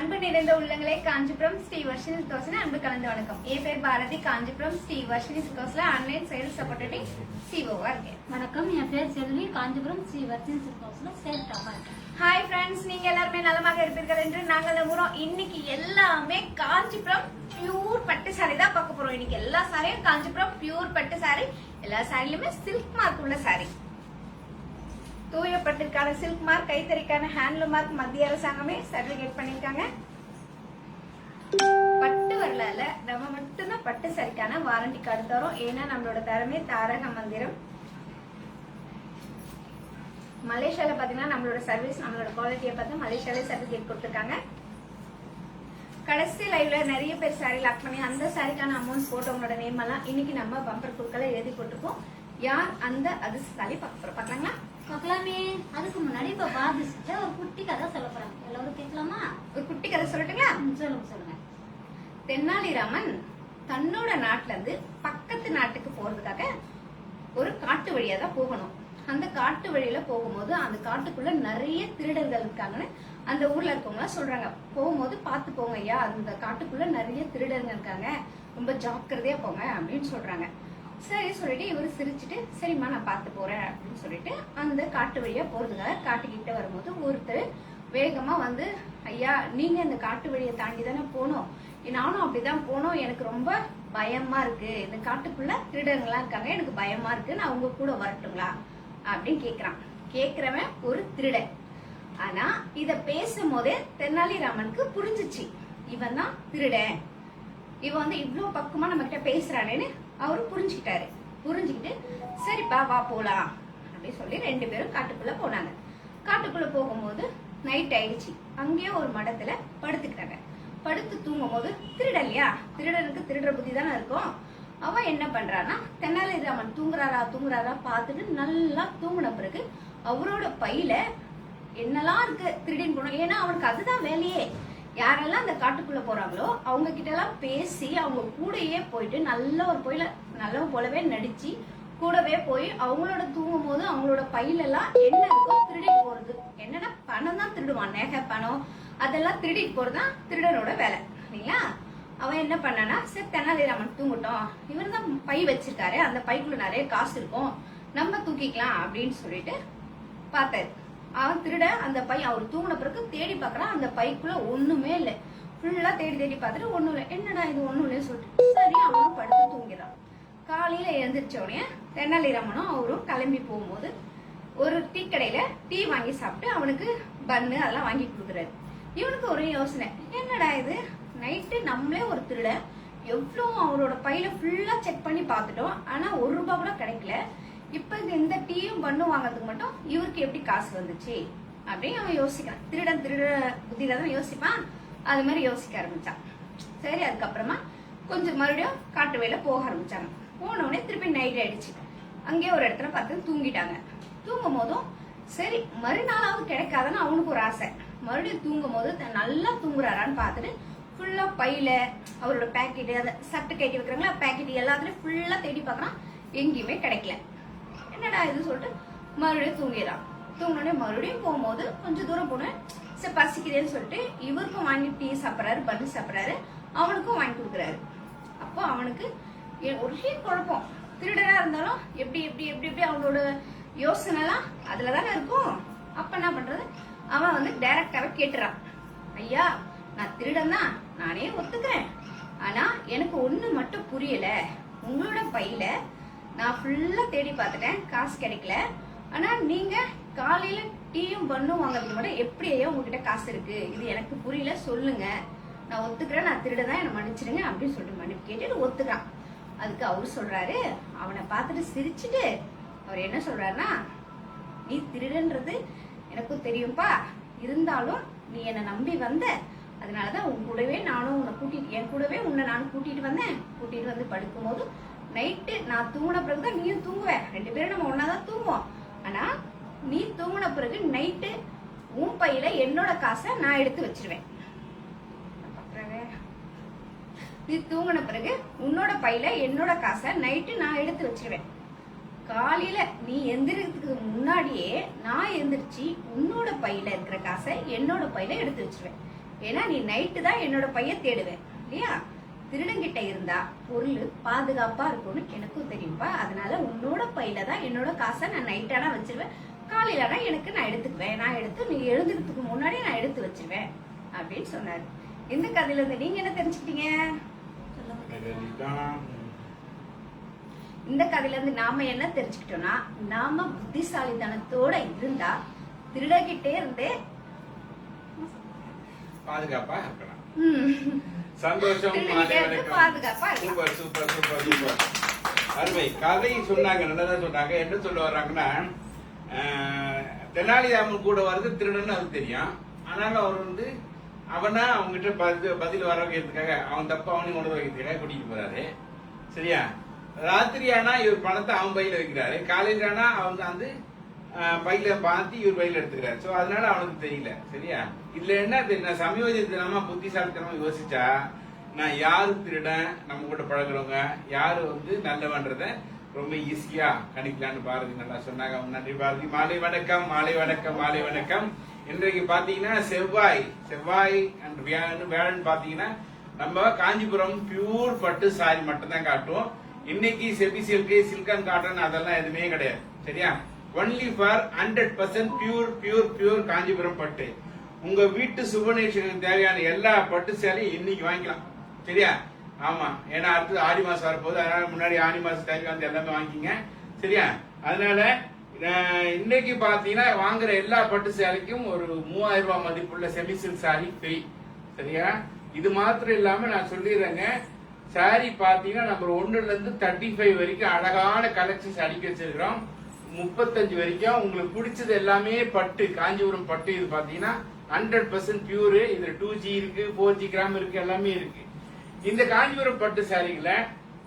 அன்பு நிறைந்த உள்ளங்களே, காஞ்சிபுரம் ஸ்ரீ வர்ஷினி சில்க்ஸ்ல அன்பு கலந்து வணக்கம். என் பேர் பாரதி. காஞ்சிபுரம் ஸ்ரீ வர்ஷினி சில்க்ஸ்ல ஆன்லைன் சேல்ஸ் சப்போர்ட்டிவ் சிஓவா இருக்கேன். வணக்கம், என் பேர் செல்வி. காஞ்சிபுரம் ஸ்ரீ வர்ஷினி சில்க்ஸ்ல சேல்ஸ் டாப்பா இருக்கேன். ஹாய் ஃப்ரெண்ட்ஸ், நீங்க எல்லாருமே நலமாக இருப்பீர்கள் என்று நாங்கள் நம்புறோம். இன்னைக்கு எல்லாமே காஞ்சிபுரம் பியூர் பட்டு சாரி தான் பார்க்க போறோம். இன்னைக்கு எல்லா சாரியும் காஞ்சிபுரம் பியூர் பட்டு சாரி. எல்லா சாரிலுமே சில்க் மார்க் உள்ள சாரி. தூய பட்டிற்கான சில்க் மார்க், கைத்தறிக்கான ஹேண்ட்லூம் மார்க் மத்திய அரசாங்கமே சர்டிபிகேட் பண்ணிருக்காங்க. பட்டு வரலால நம்ம மட்டும்தான் பட்டு சாரிக்கான வாரண்டி கார்டு தரோம். ஏன்னா நம்மளோட தரமே தாரக மந்திரம். மலேசியால பாத்தீங்கன்னா நம்மளோட சர்வீஸ், நம்மளோட குவாலிட்டியை பார்த்து மலேசியாலே சர்டிபிகேட் கொடுத்துருக்காங்க. கடைசி லைவ்ல நிறைய பேர் சாரி லாக் பண்ணி அந்த சாரிக்கான அமௌண்ட் போட்டவங்களோட நேம் எல்லாம் இன்னைக்கு நம்ம பம்பர் குழுக்களை எழுதி போட்டுருக்கோம். யார் அந்த அதிர்ஷ்டசாலி பாக்கலாங்களா? பார்க்கலாமே. அதுக்கு முன்னாடி இப்ப பாதிச்சுட்டு ஒரு குட்டி கதை சொல்ல போறாங்க. எல்லாரும் கேட்கலாமா? ஒரு குட்டி கதை சொல்லட்டுங்களா? சொல்லுங்க. தென்னாலிராமன் தன்னோட நாட்டுல இருந்து பக்கத்து நாட்டுக்கு போறதுக்காக ஒரு காட்டு வழியா தான் போகணும். அந்த காட்டு வழியில போகும்போது அந்த காட்டுக்குள்ள நிறைய திருடர்கள் இருக்காங்கன்னு அந்த ஊர்ல இருக்கவங்க சொல்றாங்க. போகும்போது பார்த்து போங்க ஐயா, அந்த காட்டுக்குள்ள நிறைய திருடர்கள் இருக்காங்க, ரொம்ப ஜாக்கிரதையா போங்க அப்படின்னு சொல்றாங்க. சரி சொல்லிட்டு இவரு சிரிச்சுட்டு சரிம்மா நான் பார்த்து போறேன் அப்படின்னு சொல்லிட்டு அந்த காட்டு வழியா போறதுக்காக காட்டுக்கிட்ட வரும்போது ஒருத்தர் வேகமா வந்து, ஐயா நீங்க இந்த காட்டு வழியை தாண்டி தானே போனோம், நானும் அப்படிதான் போனோம், எனக்கு ரொம்ப பயமா இருக்கு, இந்த காட்டுக்குள்ள திருடங்களா இருக்காங்க, எனக்கு பயமா இருக்கு, நான் உங்க கூட வரட்டுங்களா அப்படின்னு கேக்குறான். கேக்குறவன் ஒரு திருடன். ஆனா இத பேசும் போதே தென்னாலிராமனுக்கு புரிஞ்சிச்சு, இவன் தான் திருடன், இவன் வந்து இவ்வளவு பக்கமா நம்ம கிட்ட பேசுறானேன்னு அவரு புரிஞ்சுக்கிட்டாரு. புரிஞ்சுக்கிட்டு சரிப்பா வா போலாம் அப்படின்னு சொல்லி ரெண்டு பேரும் காட்டுக்குள்ள போனாங்க. காட்டுக்குள்ள போகும்போது நைட் ஆயிடுச்சு. அங்கேயே ஒரு மடத்துல படுத்துக்கிட்டாங்க. படுத்து தூங்கும் போது திருடலையா, திருடனுக்கு திருடுற புத்தி தானே இருக்கும். அவன் என்ன பண்றான்னா, தென்னாலிராமன் தூங்குறாரா பார்த்துட்டு நல்லா தூங்கின பிறகு அவரோட பையில என்னெல்லாம் இருக்கு திருடின்னு போனோம். ஏன்னா அவனுக்கு அதுதான் வேலையே. யாரெல்லாம் அந்த காட்டுக்குள்ள போறாங்களோ அவங்க கிட்ட எல்லாம் பேசி அவங்க கூடயே போயிட்டு நல்லவன் போலவே நடிச்சு கூடவே போய் அவங்களோட தூங்கும் போது அவங்களோட பையில எல்லாம் என்ன இருக்கோ திருடிட்டு போறது. என்னன்னா பணம் தான் திருடுவான், நகை பணம் அதெல்லாம் திருடிட்டு போறதுதான் திருடனோட வேலை இல்லைங்களா? அவன் என்ன பண்ணானா, சரி தெனாலிராமன் தூங்கட்டும், இவர் தான் பை வச்சிருக்காரு, அந்த பைக்குள்ள நிறைய காசு இருக்கும், நம்ம தூக்கிக்கலாம் அப்படின்னு சொல்லிட்டு பார்த்தாரு. அவன் திருட அந்த பை அவர் தூங்கின பிறகு தேடி பாக்குறான். அந்த பைக்குள்ள ஒண்ணுமே இல்லை. ஃபுல்லா தேடி பார்த்துட்டு ஒண்ணும் இல்லை. என்னடா இது ஒண்ணும் இல்லைன்னு சொல்லிட்டு சரி அவனும் படுத்து தூங்கிடான். காலையில எழுந்திரிச்ச உடனே தென்னாலிராமனும் அவரும் கிளம்பி போகும்போது ஒரு டீ கடையில டீ வாங்கி சாப்பிட்டு அவனுக்கு பன்னு அதெல்லாம் வாங்கி கொடுக்குறாரு. இவனுக்கு ஒரு யோசனை, என்னடா இது நைட்டு நம்மளே ஒரு திருட, எவ்வளோ அவரோட பையில ஃபுல்லா செக் பண்ணி பார்த்துட்டோம், ஆனா ₹1 கூட கிடைக்கல, இப்ப இந்த டீயும் பண்ணும் வாங்கறதுக்கு மட்டும் இவருக்கு எப்படி காசு வந்துச்சு அப்படின்னு அவன் யோசிக்கிறான். திருட புத்தியில தான் யோசிப்பான். அது மாதிரி யோசிக்க ஆரம்பிச்சான். சரி அதுக்கப்புறமா கொஞ்சம் மறுபடியும் காட்டு வழியில போக ஆரம்பிச்சாங்க. போன உடனே திருப்பி நைட் ஆயிடுச்சு. அங்கேயே ஒரு இடத்துல பார்த்து தூங்கிட்டாங்க. தூங்கும் போதும் சரி மறுநாளாவது கிடைக்காதுன்னு அவனுக்கு ஒரு ஆசை. மறுபடியும் தூங்கும் போது நல்லா தூங்குறாரான்னு பார்த்துட்டு ஃபுல்லா பையில அவரோட பேக்கெட், அதை சட்டை கட்டி வைக்கிறாங்களா பேக்கெட் எல்லாத்துலயும் ஃபுல்லா தேடி பார்க்கறான். எங்கேயுமே கிடைக்கல. என்னடா இது சொல்லிட்டு மறுபடியும் தூங்கிடான். தூங்கினோடனே மறுபடியும் போகும்போது கொஞ்சம் தூரம் போனேன், சரி பசிக்கிறேன்னு சொல்லிட்டு இவருக்கும் வாங்கி டீ சாப்பிட்றாரு, பன்னு சாப்பிட்றாரு, அவனுக்கும் வாங்கி கொடுக்குறாரு. அப்போ அவனுக்கு ஒரே குழப்பம். திருடனா இருந்தாலும் எப்படி எப்படி எப்படி எப்படி அவனோட யோசனை எல்லாம் அதுலதானே இருக்கும். அப்ப என்ன பண்றது, அவன் வந்து டைரக்டாவே கேட்டுறான், ஐயா நான் திருடன் தான், நானே ஒத்துக்கிறேன், ஆனா எனக்கு ஒண்ணு மட்டும் புரியல, உங்களோட பையில நான் ஃபுல்லா தேடி பார்த்துட்டேன், காசு கிடைக்கல, ஆனா நீங்க காலையில டீயும் பண்ணும் வாங்கறதுக்கு மட்டும் எப்படி ஐயா உங்ககிட்ட காசு இருக்கு, இது எனக்கு புரியல, சொல்லுங்க, நான் ஒத்துக்கிறேன், நான் திருடதான் என்ன மன்னிச்சிருங்க அப்படின்னு சொல்லிட்டு மன்னிப்பு கேட்டுட்டு ஒத்துக்கிறான். அதுக்கு அவரு சொல்றாரு, அவனை பார்த்துட்டு சிரிச்சுட்டு அவர் என்ன சொல்றாருன்னா, நீ திருடன்றது எனக்கும் தெரியும்பா, இருந்தாலும் நீ என்னை நம்பி வந்த, அதனாலதான் உன் கூடவே நானும் உன்னை கூட்டிட்டு, என் கூடவே உன்னை நானும் கூட்டிட்டு வந்தேன். கூட்டிட்டு வந்து படுக்கும் போது நைட்டு நான் தூங்கின பிறகுதான் நீயும் தூங்குவேன், ரெண்டு பேரும் நம்ம ஒன்னாதான் தூங்குவோம், ஆனா நீ தூங்கின பிறகு நைட்டு உன் பையில என்னோட காசை நான் எடுத்து வச்சிருவேன். நீ தூங்கின பிறகு உன்னோட பையில என்னோட காசை நைட்டு நான் எடுத்து வச்சிருவேன். காலையில நீ எந்திரத்துக்கு முன்னாடியே நான் எந்திரிச்சு உன்னோட பையில இருக்கிற காசை என்னோட பையில எடுத்து வச்சிருவேன். ஏன்னா நீ நைட்டு தான் என்னோட பையன் தேடுவேன் இல்லையா? திருடங்கிட்ட இருந்தா பொருள் பாதுகாப்பா இருக்கும்னு எனக்கும் தெரியும்பா. அதனால உன்னோட பையில தான் என்னோட காசை நான் நைட்டானா வச்சிருவேன், காலையிலனா எனக்கு நான் எடுத்துக்குவேன். நான் எடுத்து நீ எழுதுறதுக்கு முன்னாடி நான் எடுத்து வச்சிருவேன் அப்படின்னு சொன்னாரு. இந்த கதையில இருந்து நீங்க என்ன தெரிஞ்சுக்கிட்டீங்க? இந்த கதையில இருந்து நாம என்ன தெரிஞ்சுக்கிட்டோம்னா, நாம புத்திசாலித்தனத்தோட இருந்தா திருடகிட்டே இருந்தே பாதுகாப்பா இருக்கலாம். சந்தோஷம். பாதுகாப்பா சூப்பர் சூப்பர் சூப்பர் சூப்பர் அருமை. கதை சொன்னாங்க, நல்லதா சொன்னாங்க. என்ன சொல்ல வர்றாங்கன்னா, தெனாலிராமன் கூட வருது திருடன்னு அது தெரியும். ஆனாலும் அவர் வந்து அவனா அவங்ககிட்ட பதில் வர வைக்கிறதுக்காக, அவன் தப்ப அவனையும் உணர வைக்கிறதுக்காக கூட்டிட்டு போறாரு. சரியா? ராத்திரி ஆனா இவர் பணத்தை அவன் பையில வைக்கிறாரு, காலையில ஆனா அவங்க வந்து பையில பாத்தி இவர் பையில எடுத்துக்கிறாரு. சோ அதனால அவனுக்கு தெரியல. சரியா? இதுல என்ன தெரியும், சமயோஜித்தனமா புத்திசாலித்தனமா யோசிச்சா நான் யாரு திருடன், நம்ம கூட பழகுறவங்க யாரு வந்து நல்லவன்றத ரொம்ப ஈஸியா கணிக்கலான்னு பாரதி நல்லா சொன்னாங்க. நன்றி பாரதி. மாலை வணக்கம், மாலை வணக்கம், மாலை வணக்கம். இன்றைக்கு பாத்தீங்கன்னா செவ்வாய் அண்ட் வியாழன் பாத்தீங்கன்னா நம்ம காஞ்சிபுரம் பியூர் பட்டு சாரி மட்டும் தான் காட்டுவோம். இன்னைக்கு செபி சில்கு, சில்கன் காட்டன் அதெல்லாம் எதுவுமே கிடையாது. சரியா? ஒன்லி ஃபார் 100% பியூர் காஞ்சிபுரம் பட்டு. உங்க வீட்டு சுபநேஷனுக்கு தேவையான எல்லா பட்டு சேலையும் இன்னைக்கு வாங்கிக்கலாம். சரியா? ஆமா, ஏன்னா அடுத்து ஆடி மாசம் வரப்போகுது. அதனால முன்னாடி ஆடி மாசம் டைம் வந்து எல்லாமே வாங்கிங்க. சரியா? அதனால இன்னைக்கு பாத்தீங்கன்னா வாங்குற எல்லா பட்டு சேலைக்கும் ஒரு 3000 ரூபாய் மதிப்புள்ள செமி சில்க் சாரி ஃப்ரீ. சரியா? இது மாத்திரம் இல்லாம நான் சொல்லிடுறேங்க, சாரி பாத்தீங்கன்னா நம்பர் 1ல இருந்து 35 வரைக்கும் அழகான கலெக்ஷன்ஸ் அடிக்க வச்சிருக்கிறோம். 35 வரைக்கும் உங்களுக்கு பிடிச்சது எல்லாமே பட்டு, காஞ்சிபுரம் பட்டு. இது பாத்தீங்கன்னா 100% பியூர். இதுல 2G இருக்கு, 4G கிராம் இருக்கு, எல்லாமே இருக்கு. இந்த காஞ்சிபுரம் பட்டு சாரிகளை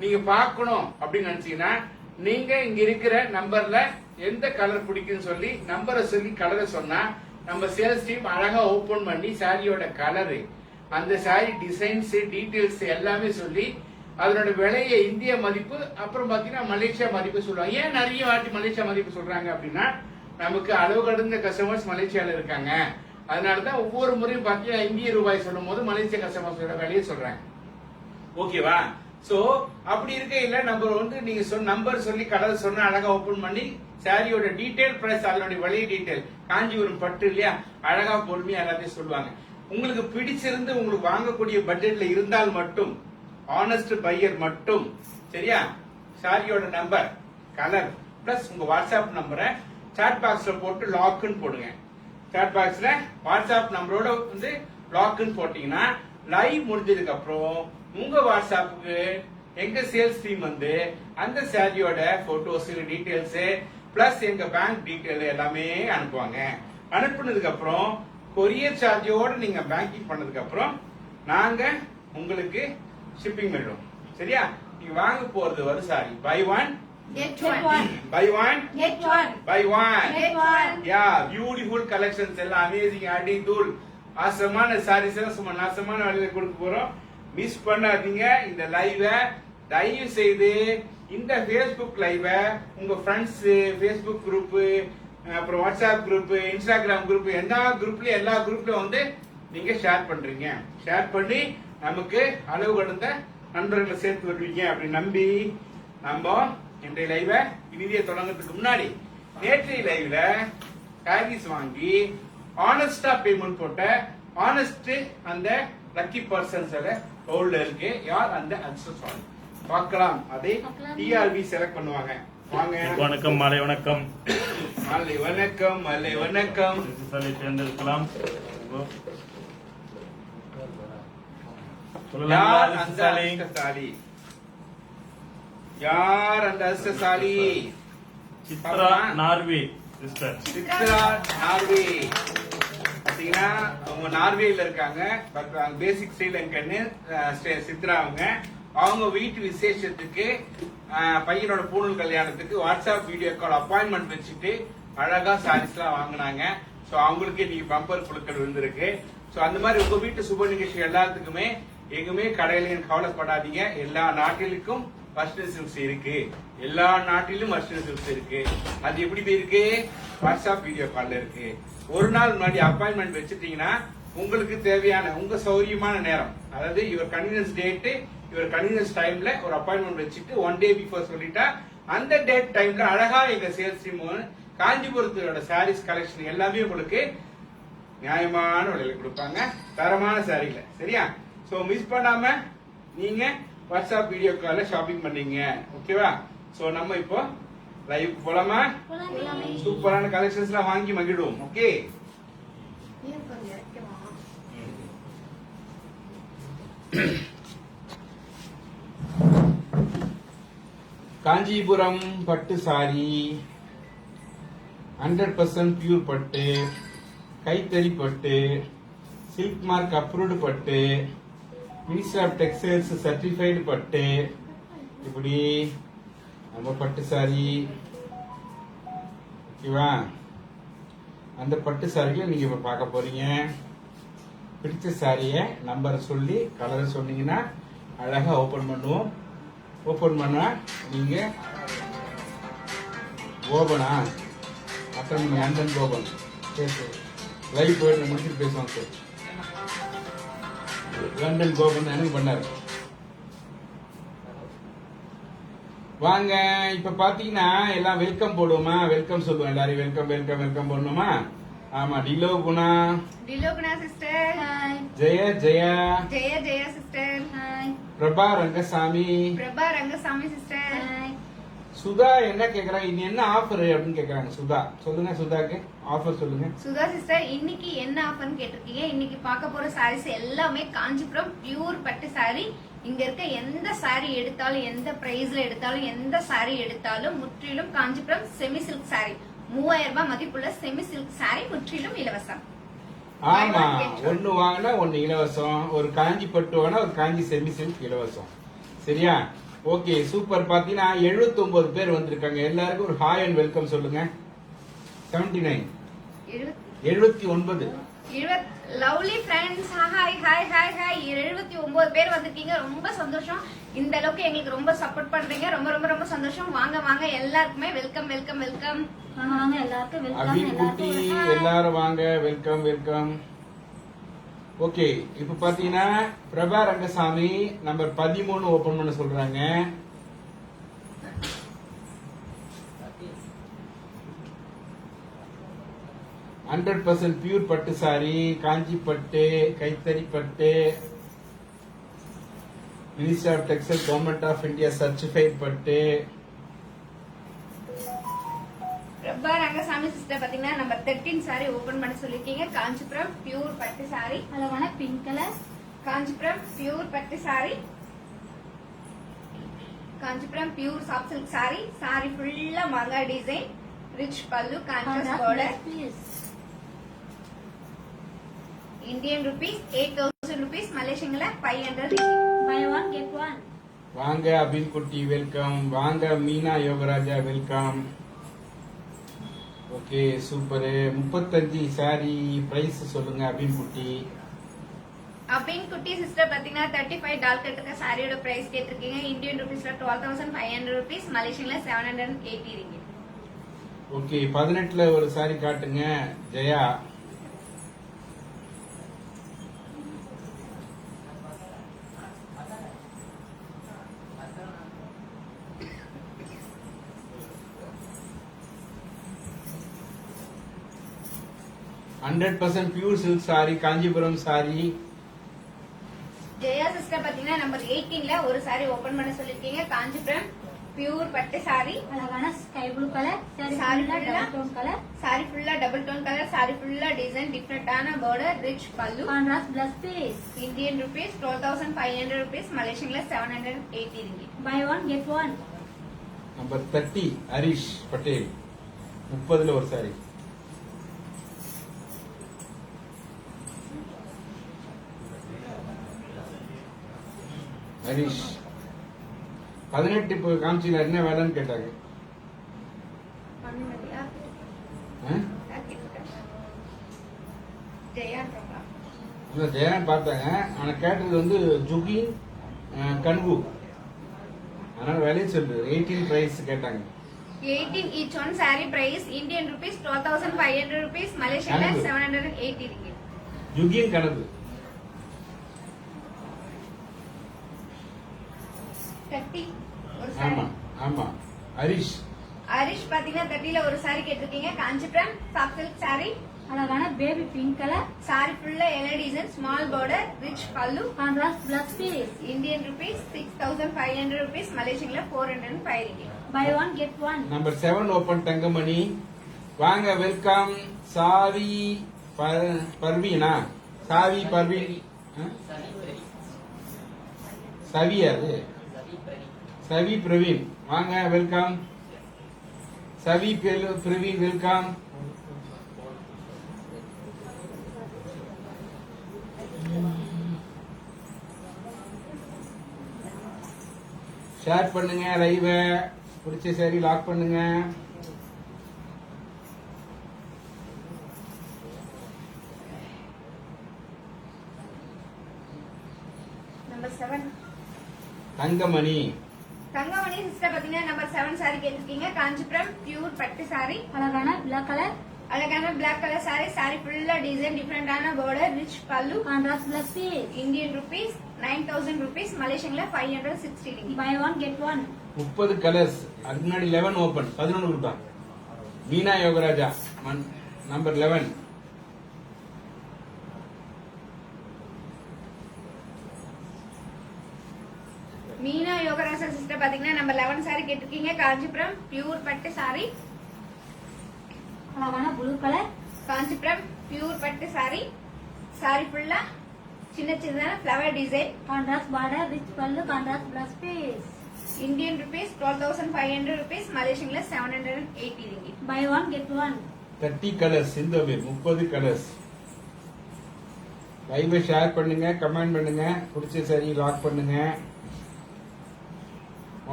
நீங்க பாக்கணும் அப்படின்னு நினைச்சீங்கன்னா, நீங்க இங்க இருக்கிற நம்பர்ல எந்த கலர் பிடிக்குன்னு சொல்லி நம்பரை சொல்லி கலரை சொன்னா நம்ம சேல்ஸ் டீம் அழகா ஓபன் பண்ணி சாரியோட கலரு, அந்த சாரி டிசைன்ஸ், டீடைல்ஸ் எல்லாமே சொல்லி அதனோட விலைய இந்திய மதிப்பு, அப்புறம் பாத்தீங்கன்னா மலேசியா மதிப்பு சொல்லுவாங்க. ஏன் நிறைய வாட்டி மலேசியா மதிப்பு சொல்றாங்க அப்படின்னா, நமக்கு அளவு கடந்த கஸ்டமர்ஸ் மலேசியால இருக்காங்க. அதனாலதான் ஒவ்வொரு முறையும் பாத்தீங்கன்னா இந்திய ரூபாய் சொல்லும் போது மலேசியா கஸ்டமர்ஸோட விலையை சொல்றாங்க. ஓகேவா? சோ அப்படி இருக்கையில நம்ம வந்து நீங்க நம்பர் சொல்லி கலர் சொன்னா அழகா ஓபன் பண்ணி சாரியோட டீடைல் பிரைஸ், அதனுடைய விலை டீடைல், காஞ்சிபுரம் பட்டு இல்லையா, அழகா பொறுமையா எல்லாத்தையும் சொல்லுவாங்க. உங்களுக்கு பிடிச்சிருந்து உங்களுக்கு வாங்கக்கூடிய பட்ஜெட்ல இருந்தால் மட்டும், ஆனஸ்ட் பையர் மட்டும், சரியா, சாரியோட நம்பர், கலர் பிளஸ் உங்க வாட்ஸ்அப் நம்பரை சாட் பாக்ஸ்ல போட்டு லாக்னு போடுங்க. சாட் பாக்ஸ்ல வாட்ஸ்அப் நம்பரோட வந்து லாக்னு போட்டீங்கன்னா லைவ் முடிஞ்சதுக்கு அப்புறம் உங்க வாட்ஸ்அப்புக்கு எங்க சேல்ஸ் டீம் வந்து அந்த சாரியோட போட்டோஸ், டீடைல்ஸ் பிளஸ் எங்க பேங்க் டீடைல் எல்லாமே அனுப்புவாங்க. அனுப்புனதுக்கு அப்புறம் கொரியர் சார்ஜோட நீங்க பேங்கிங் பண்ணதுக்கு அப்புறம் நாங்க உங்களுக்கு ஷிப்பிங் பண்ணிடுவோம். சரியா? நீங்க வாங்க போறது வரும் saree buy one Get one. Buy one. Get one. Buy one. Get one. Yeah, beautiful collections எல்லாம் அமேசிங் அடி தூள் ஆசமான சாரீஸ் எல்லாம் சும்மா நாசமான விலையில கொடுக்க போறோம். மிஸ் பண்ணாதீங்க இந்த லைவ. தயவு செய்து இந்த Facebook லைவ உங்க ஃப்ரெண்ட்ஸ், Facebook குரூப், அப்புறம் வாட்ஸ்அப் குரூப், இன்ஸ்டாகிராம் குரூப், எல்லா குரூப்லயும் வந்து நீங்க ஷேர் பண்றீங்க. ஷேர் பண்ணி நமக்கு அளவு கடந்த நண்பர்களை சேர்த்து வருவீங்க அப்படின்னு நம்பி நம்ம இன்றைய லைவ இனிதியை தொடங்கிறதுக்கு முன்னாடி நேற்றைய லைவ்ல சாரீஸ் வாங்கி ஆனஸ்டா பேமெண்ட் போட்ட ஆனஸ்ட் அந்த லக்கி பர்சன்ஸ் ஹோல்டர் இருக்கு. யார் அந்த அக்சஸ் பார்க்கலாம். அதை டிஆர்வி செலக்ட் பண்ணுவாங்க. வாங்க. வணக்கம், மாலை வணக்கம். மாலை வணக்கம், மாலை வணக்கம். தேர்ந்தெடுக்கலாம். யார் அந்த அதிர்ஷ்டசாலி? யார் அந்த அதிர்ஷ்டசாலி? Chitra Norway sister. Chitra Norway. பாத்தீங்கன்னா அவங்க நார்வேல இருக்காங்க. பேசிக் ஸ்ரீலங்கன்னு சித்ரா அவங்க வீட்டு விசேஷத்துக்கு பையனோட பூணூல் கல்யாணத்துக்கு வாட்ஸ்அப் வீடியோ கால் அப்பாயின்மெண்ட் வச்சுட்டு அழகா சாரீஸ் எல்லாம் வாங்கினாங்க. சோ அவங்களுக்கு இன்னைக்கு பம்பர் குழுக்கள் விழுந்திருக்கு. சோ அந்த மாதிரி உங்க வீட்டு சுப நிகழ்ச்சி எல்லாத்துக்குமே எங்குமே கடையிலையும் கவலைப்படாதீங்க. எல்லா நாட்டிலுக்கும் வர்ஷன் சில்க்ஸ் இருக்கு. எல்லா நாட்டிலும் வர்ஷன் சில்க்ஸ் இருக்கு. அது எப்படி இருக்கு? வாட்ஸ்அப் வீடியோ கால்ல இருக்கு. ஒரு நாள் முன்னாடி அப்பாயின்மெண்ட் வச்சுட்டீங்கன்னா உங்களுக்கு தேவையான உங்க சௌரியமான நேரம், அதாவது your convenience date, your convenience டைம்ல ஒரு அப்பாயின்மெண்ட் வச்சுட்டு 1 day பிஃபோர் சொல்லிட்டா அந்த டேட் டைம்ல அழகா எங்க சேல்ஸ் டீம் காஞ்சிபுரத்தோட சாரீஸ் கலெக்ஷன் எல்லாமே உங்களுக்கு நியாயமான விலையில கொடுப்பாங்க, தரமான சாரீல. சரியா? சோ மிஸ் பண்ணாம நீங்க வாட்ஸ்அப் வீடியோ கால்ல ஷாப்பிங் பண்ணீங்க. ஓகேவா? சோ நம்ம இப்போ லைவ் போலாமா? சூப்பரான கலெக்ஷன்ஸ் எல்லாம் வாங்கி மகிழுவோம். ஓகே, கொஞ்சம் இறக்கமா. காஞ்சிபுரம் பட்டு சாரி 100% பியூர் பட்டு, கைத்தறி பட்டு, சில்க் மார்க் அப்ரூவ்டு பட்டு, மினிஸ்டர் ஆஃப் டெக்ஸ்டைல்ஸ் சர்டிஃபைடு பட்டு, இப்படி நம்ம பட்டு சாரி. ஓகேவா? அந்த பட்டு சாரிகளை நீங்க இப்ப பார்க்க போறீங்க. பிடிச்ச சாரிய நம்பரை சொல்லி கலரை சொன்னீங்கன்னா அழகா ஓபன் பண்ணுவோம். ஓபன் பண்ணா நீங்க கோபனா அப்புறம் லண்டன் கோபன் பேசு லைவ் போயிட்டு முடிச்சுட்டு பேசுவாங்க சார். லண்டன் கோபன் எனக்கு பண்ணாரு. வாங்க, இப்ப பாத்தீங்கன்னா எல்லாம் வெல்கம் போடுவோமா? வெல்கம் சொல்லுவோம், எல்லாரும் வெல்கம் வெல்கம் வெல்கம் போடணுமா? ஆமா. டிலோ குணா, டிலோ குணா சிஸ்டர். ஹாய். ஜெய Jaya, Jaya Jaya sister. Hi. Prabha Rangasamy, Prabha Rangasamy sister. Hi. Sudha என்ன கேக்குறாங்க, இனி என்ன ஆஃபர் அப்படின்னு கேக்குறாங்க. சுதா சொல்லுங்க, சுதாக்கு ஆஃபர் சொல்லுங்க. சுதா சிஸ்டர், இன்னைக்கு என்ன ஆஃபர்னு கேட்டிருக்கீங்க. இன்னைக்கு பார்க்க போற சாரீஸ் எல்லாமே காஞ்சிபுரம் பியூர் பட்டு சாரி. இங்க இருக்க எந்த சாரி எடுத்தாலும், எந்த பிரைஸ்ல எடுத்தாலும், எந்த சாரி எடுத்தாலும் முற்றிலும் காஞ்சிபுரம் செமி சில்க் சாரி. 3000 ரூபாய் மதிப்புள்ள செமி சில்க் சாரி முற்றிலும் இலவசம். ஆமா, ஒண்ணு வாங்கினா ஒண்ணு இலவசம். ஒரு காஞ்சி பட்டு வாங்கினா ஒரு காஞ்சி செமி சில்க் இலவசம். சரியா? Okay, super. பாத்தீங்கன்னா 79 பேர் வந்திருக்காங்க. எல்லாருக்கும் ஒரு ஹாய் அண்ட் வெல்கம் சொல்லுங்க. 79 79 lovely friends, hi hi hi hi. 79 பேர் வந்திருக்கீங்க, ரொம்ப சந்தோஷம். இந்த அளவுக்கு எங்களுக்கு ரொம்ப சப்போர்ட் பண்றீங்க, ரொம்ப ரொம்ப ரொம்ப சந்தோஷம். வாங்க வாங்க, எல்லாருக்குமே வெல்கம் வெல்கம் வெல்கம். வாங்க எல்லாருக்கும் வெல்கம். அபின் குட்டி எல்லாரும் வாங்க, வெல்கம் வெல்கம். ஓகே, இப்ப பாத்தீங்கன்னா பிரபா ரங்கசாமி நம்பர் 13 ஓபன் பண்ண சொல்றாங்க. ஹண்ட்ரட் % பியூர் பட்டு சாரி, காஞ்சி பட்டு, கைத்தறி பட்டு, minister of textile government of India certified பட்டு. பிரபா ரங்கசாமி சிஸ்டர் பாத்தீங்கன்னா நம்பர் 13 சாரி ஓபன் பண்ண சொல்லிருக்கீங்க. காஞ்சிபுரம் பியூர் பட்டு சாரி, அழகான பிங்க் கலர். காஞ்சிபுரம் பியூர் பட்டு sari, Kanchipuram pure soft silk sorry. Sorry ஃபுல்லா மங்கா டிசைன், ரிச் பல்லு, contrast border. Please. Indian rupees 8000 rupees, மலேசியன்ல 500. Buy one get one. வாங்க அபின் குட்டி வெல்கம். வாங்க Meena Yogaraja welcome. Okay, super. 35 saree price சொல்லுங்க அபின் குட்டி. அபின் குட்டி சிஸ்டர் பாத்தீங்கன்னா 35 டால் கட்டுக்க சாரியோட பிரைஸ் கேட்டிருக்கீங்க. இந்தியன் ருபீஸ்ல 12500 ருபீஸ், மலேசியன்ல 780 ரிங்கிட். ஓகே, 18ல ஒரு சாரி காட்டுங்க Jaya. Hundred % pure silk sorry, Kanchipuram sari. Jaya sister பாத்தீங்கன்னா நம்பர் 18ல ஒரு சாரி ஓபன் பண்ண சொல்லிருக்கீங்க. காஞ்சிபுரம் பியூர் பட்டு சாரி, அழகான sky blue colour. Saree sari full-ஆ டபுள் டோன் கலர். சாரி ஃபுல்லா டபுள் டோன் கலர். சாரி ஃபுல்லா டிசைன், டிஃபரெண்டான பார்டர், ரிச் பல்லு. Contrast plus piece. Indian rupees 12500 rupees, மலேசியன்ல 780 ringgit. Buy one get one. Number 30 Harish Patel 30ல ஒரு சாரி. ஹரிஷ் 18 இப்போ காமிச்சில என்ன வேலைன்னு கேட்டாங்க. ஆ? ஜெயா பிரபா. இல்ல ஜெயன் பார்த்தாங்க, ஆனா கேட்டது வந்து ஜுகின் கன்வு, அதனால வேலையை சொல்லு. 18 பிரைஸ் கேட்டாங்க. 18 each one saree price Indian rupees 12500 rupees, Malaysian Kangu. 780 ringgit. யுகின் கனவு. தட்டி ஒரு ஆமா சாரி. ஆமா. ஹரிஷ். ஹரிஷ் பாத்தீங்கன்னா தட்டில ஒரு சாரி கேட்டிருக்கீங்க. Kanchipuram soft silk sorry. அழகான பேபி பிங்க் கலர் சாரி ஃபுல்லா எல்ஐ டிசைன், ஸ்மால் பார்டர், ரிச் பல்லு. Contrast plus piece. Indian rupees 6500 rupees, மலேசியன்ல 405 ringgit. Buy one get one. Number 7 open Thangamani. வாங்க, வெல்கம். சாவி பர்வீனா, சாவி பர்வீன். சவி, அது சவி பிரவீன். வாங்க, welcome. Savi Praveen, welcome. Share பண்ணுங்க லைவ. பிடிச்ச சரி லாக் பண்ணுங்க. நம்பர் 7 தங்கமணி. தங்கமணி சிஸ்டர் பாத்தீங்கன்னா நம்பர் 7 சாரி கேட்டிருக்கீங்க. காஞ்சிபுரம் பியூர் பட்டு சாரி. அழகான பிளாக் கலர். அழகான பிளாக் கலர் சாரி. சாரி ஃபுல்லா டிசைன், டிஃபரெண்டான பார்டர், ரிச் பல்லு. Contrast plus piece. Indian rupees 9000 rupees, மலேசியன்ல 560 ringgit. Buy one get one. 30 colours. அதுக்கு முன்னாடி 11 ஓபன், 11 கொடுப்பான். மீனா யோகராஜா நம்பர் 11. மீனா யோகராஜா சிஸ்டர் பாத்தீங்கன்னா நம்பர் 11 சாரி கேட்டிருக்கீங்க. காஞ்சிபுரம் பியூர் பட்டு சாரி. அழகான ப்ளூ கலர். காஞ்சிபுரம் பியூர் பட்டு சாரி. சாரி ஃபுல்லா சின்ன சின்னதான flower design. Contrast border, rich பல்லு, contrast plus piece. Indian rupees 12500 rupees, மலேசியன்ல 780 ringgit. Buy one get one. 30 colours. சிந்தோமீர் 30 கலர்ஸ். லைவ் ஷேர் பண்ணுங்க, கமெண்ட் பண்ணுங்க, பிடிச்ச சரி லாக் பண்ணுங்க.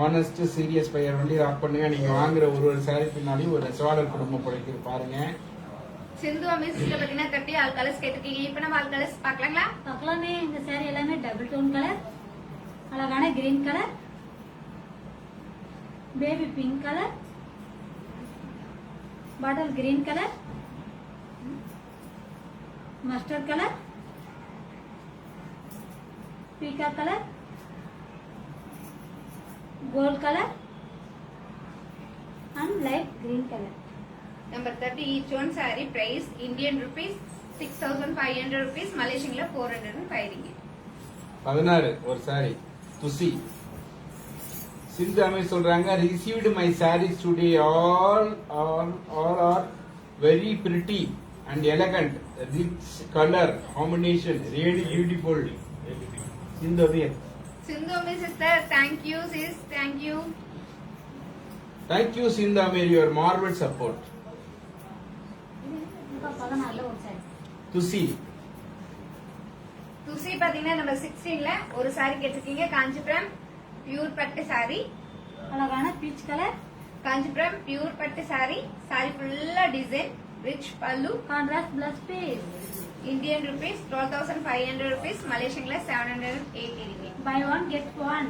ஆனஸ்ட் சீரியஸ் பையர் வண்டி லாக் பண்ணுங்க. நீங்க வாங்குற ஒரு சாரி பின்னாடி ஒரு நெசவாளர் குடும்பம் பிழைக்குது பாருங்க. சிந்து அமி சிஸ்டர் பாத்தீங்கன்னா 30 ஆல் கலர்ஸ் கேட்டிருக்கீங்க. இப்ப நம்ம ஆல் கலர்ஸ் பாக்கலாங்களா? பார்க்கலாமே. இந்த saree எல்லாமே டபுள் டோன் கலர். அழகான green colour, baby pink colour, bottle green colour, mustard colour, Bhika colour, gold colour and light green colour. Number 30 each one saree price Indian rupees 6500 rupees, மலேசியன்ல 405 ringgit. 16 ஒரு sorry. துசி. சிந்து அமை சொல்றாங்க, received my sarees today, all are very pretty and elegant, rich color combination, really beautiful. Sindhu Amai. Sindhu Ami sister thank you sis, thank you. Thank you Sindhu Amai, your marvel support. 14 ஒரு saree. துசி. துசி பாத்தீங்கன்னா number 16ல ஒரு saree கேட்டிருக்கீங்க. Kanchipuram pure பட்டு saree. அழகான peach colour, Kanchipuram pure பட்டு saree. saree ஃபுல்லா design, rich பல்லு. Contrast plus piece. Indian rupees 12500 rupees, மலேசியன்ல 780 ringgit. Buy one get one.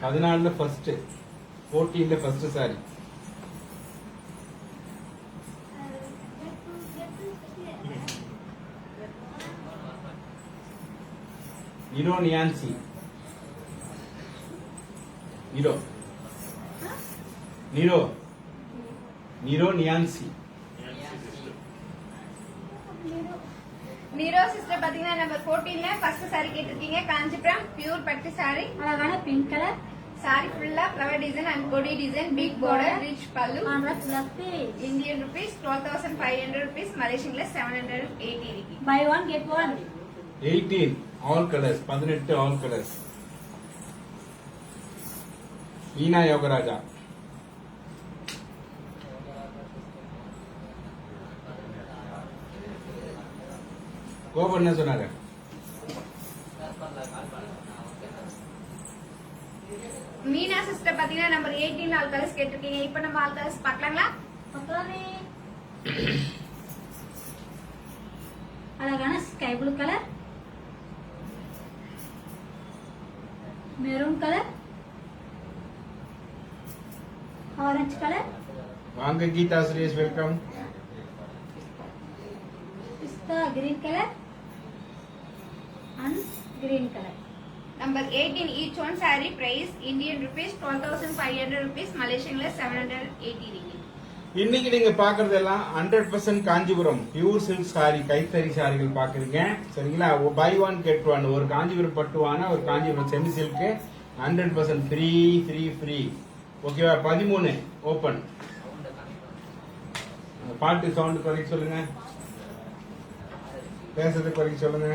14ல ஃபர்ஸ்ட், 14ல ஃபர்ஸ்ட் சாரி. நிரோ நியான்சி. நிரோ நிரோ நிரோ நியான்சி. நீரோ சிஸ்டர் பாத்தீங்கன்னா நம்பர் 14ல ஃபர்ஸ்ட் saree கேட்டிருக்கீங்க. காஞ்சிபுரம் பியூர் பட்டு saree. அழகான பிங்க் கலர், saree ஃபுல்லா ஃப்ளவர் டிசைன் அண்ட் கொடி டிசைன், பிக் border, ரிச் பல்லு. Contrast plus piece. Indian rupees 12500 rupees, மலேசியன்ல 780 ringgit. Buy one get one. 18 all colours. 18 all colours. Meena Yogaraja. கோபம் என்ன சொன்னாங்க? மீனா சிஸ்டர் பாத்தீங்கன்னா நம்பர் 18 ஆல் கலர்ஸ் கேட்டிருக்கீங்க. இப்ப நம்ம ஆல் கலர்ஸ் பார்க்கலாங்களா? பார்க்கலாமே. அழகான sky blue colour, maroon colour, orange colour, வாங்க கீதா சுரேஷ், வெல்கம். பிஸ்தா green colour, green colour. Number 18, each one saree price Indian rupees 12,500 rupees, Malaysian less 780 ringgit. இன்னைக்கு நீங்க பாக்குறதெல்லாம் 100% காஞ்சிபுரம் பியூர் சில்க் சாரி கைத்தறி சாரிகள் பாக்குறீங்க சரிங்களா. பை ஒன் கெட் ஒன், ஒரு காஞ்சிபுரம் பட்டுவான ஒரு Kanchipuram semi silk 100% free free free. ஓகேவா? 13 ஓபன். பாட்டு சவுண்ட் குறைக்க சொல்லுங்க, பேசுறது குறைக்க சொல்லுங்க.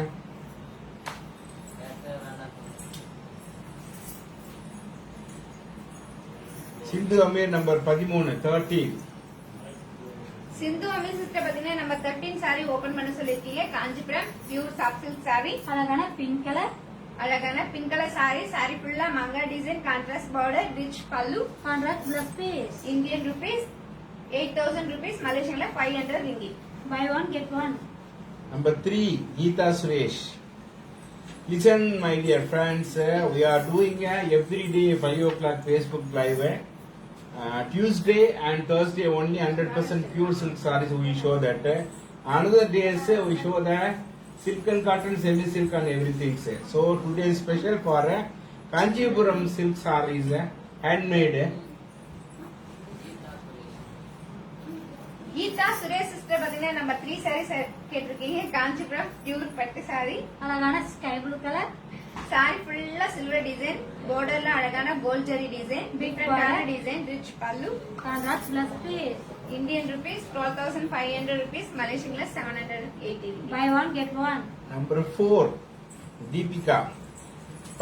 சிந்து அமீர் நம்பர் 13 13. சிந்து அமீர் சிஸ்டர் பாத்தீங்கன்னா நம்பர் 13 saree ஓபன் பண்ண சொல்லிருக்கீங்க. Kanchipuram pure soft silk saree, அழகான பிங்க் கலர். அழகான பிங்க் கலர் saree. saree ஃபுல்லா மங்கா டிசைன், கான்ட்ராஸ்ட் பார்டர், ரிச் பல்லு, contrast plus piece. Indian rupees 8,000 rupees, Malaysian less 500 ringgit. Buy one get one. Number 3, Geeta Suresh. Listen, my dear friends, we are doing every day 5 o'clock Facebook live. Tuesday and Thursday only 100% pure silk sarees we show that. Another days we show the silk and cotton, semi silk and everything. So today is special for Kanchipuram silk sarees, handmade. Geetha Suresh sister பாத்தீங்கன்னா number 3 saree கேட்டிருக்கீங்க. Kanchipuram pure பட்டு saree, அழகான sky blue colour. saree ஃபுல்லா silver design, பார்டர்ல அழகான gold zari design, டிஃபரெண்டான design, rich பல்லு, contrast plus piece. Indian rupees 12,500 rupees, Malaysian less 780 ringgit. Buy one get one. Number 4, Deepika.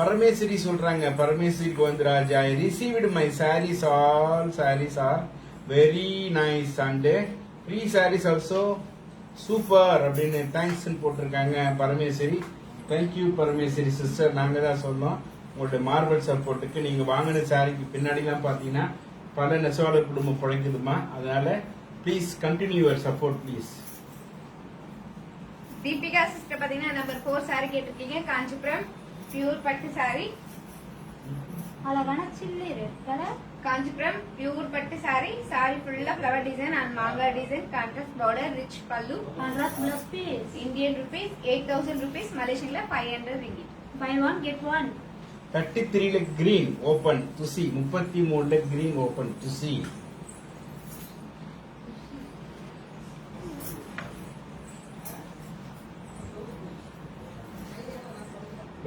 Parameswari சொல்றாங்க, Parameswari Govindaraj, I received my sarees, all sarees are very nice and free sarees also super அப்படின்னு thanks போட்டிருக்காங்க Parameswari. Thank you Parameswari sister. நாங்க தான் சொன்னோம் உங்களுடைய marble சப்போர்ட்டுக்கு. நீங்க வாங்கின சாரிக்கு பின்னாடிலாம் பாத்தீங்கன்னா பல நெசவாளர் குடும்பம் பிழைக்குதுமா. அதனால please continue your support please. Deepika sister பாத்தீங்கன்னா நம்பர் 4 saree கேட்டிருக்கீங்க. காஞ்சிபுரம் பியூர் பட்டு saree, அழகான chilli red colour. Kanchipuram pure பட்டு saree, saree ஃபுல்லா ஃப்ளவர் டிசைன் அண்ட் மாங்கா டிசைன், கான்ட்ராஸ்ட் பார்டர், ரிச் பல்லு, contrast plus piece. Indian rupees 8,000 rupees, Malaysian less 500 ringgit. Buy one get one. 33 green open to see, 33 green open to see.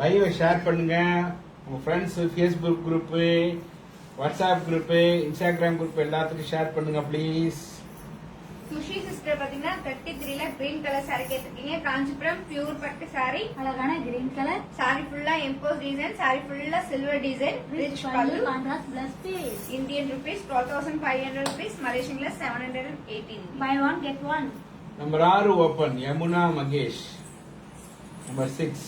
Live share பண்ணுங்க உங்க friends, Facebook group, WhatsApp group, Instagram group எல்லாத்துக்கும் share பண்ணுங்க please. Sushi sister பாத்தீங்கன்னா 33ல green colour saree கேட்டிருக்கீங்க. Kanchipuram pure பட்டு saree, அழகான green colour. saree ஃபுல்லா எம்போஸ் டிசைன், saree ஃபுல்லா சில்வர் டிசைன், ரிச் பல்லு, contrast plus piece. Indian rupees 12,500 rupees, Malaysian less 780 ringgit. Buy one get one. Number 6 open Yamuna Mahesh. Number 6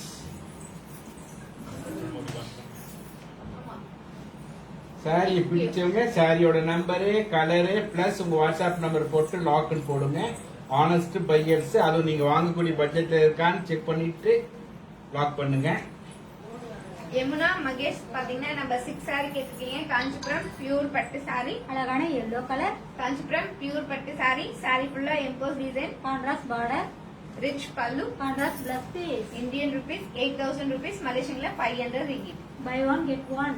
saree பிடிச்சவங்க சாரியோட number, colour plus உங்க WhatsApp number போட்டு லாக்னு போடுங்க. Honest buyers, அதுவும் நீங்க வாங்கக்கூடிய பட்ஜெட்ல இருக்கான்னு செக் பண்ணிட்டு லாக் பண்ணுங்க. யமுனா மகேஷ் பாத்தீங்கன்னா நம்பர் 6 saree கேட்டிருக்கீங்க. காஞ்சிபுரம் பியூர் பட்டு saree, அழகான எல்லோ கலர். காஞ்சிபுரம் பியூர் பட்டு saree, saree ஃபுல்லா emboss design, contrast border, rich பல்லு, contrast plus piece. Indian rupees 8,000 rupees, Malaysian less 500 ringgit. Buy one get one.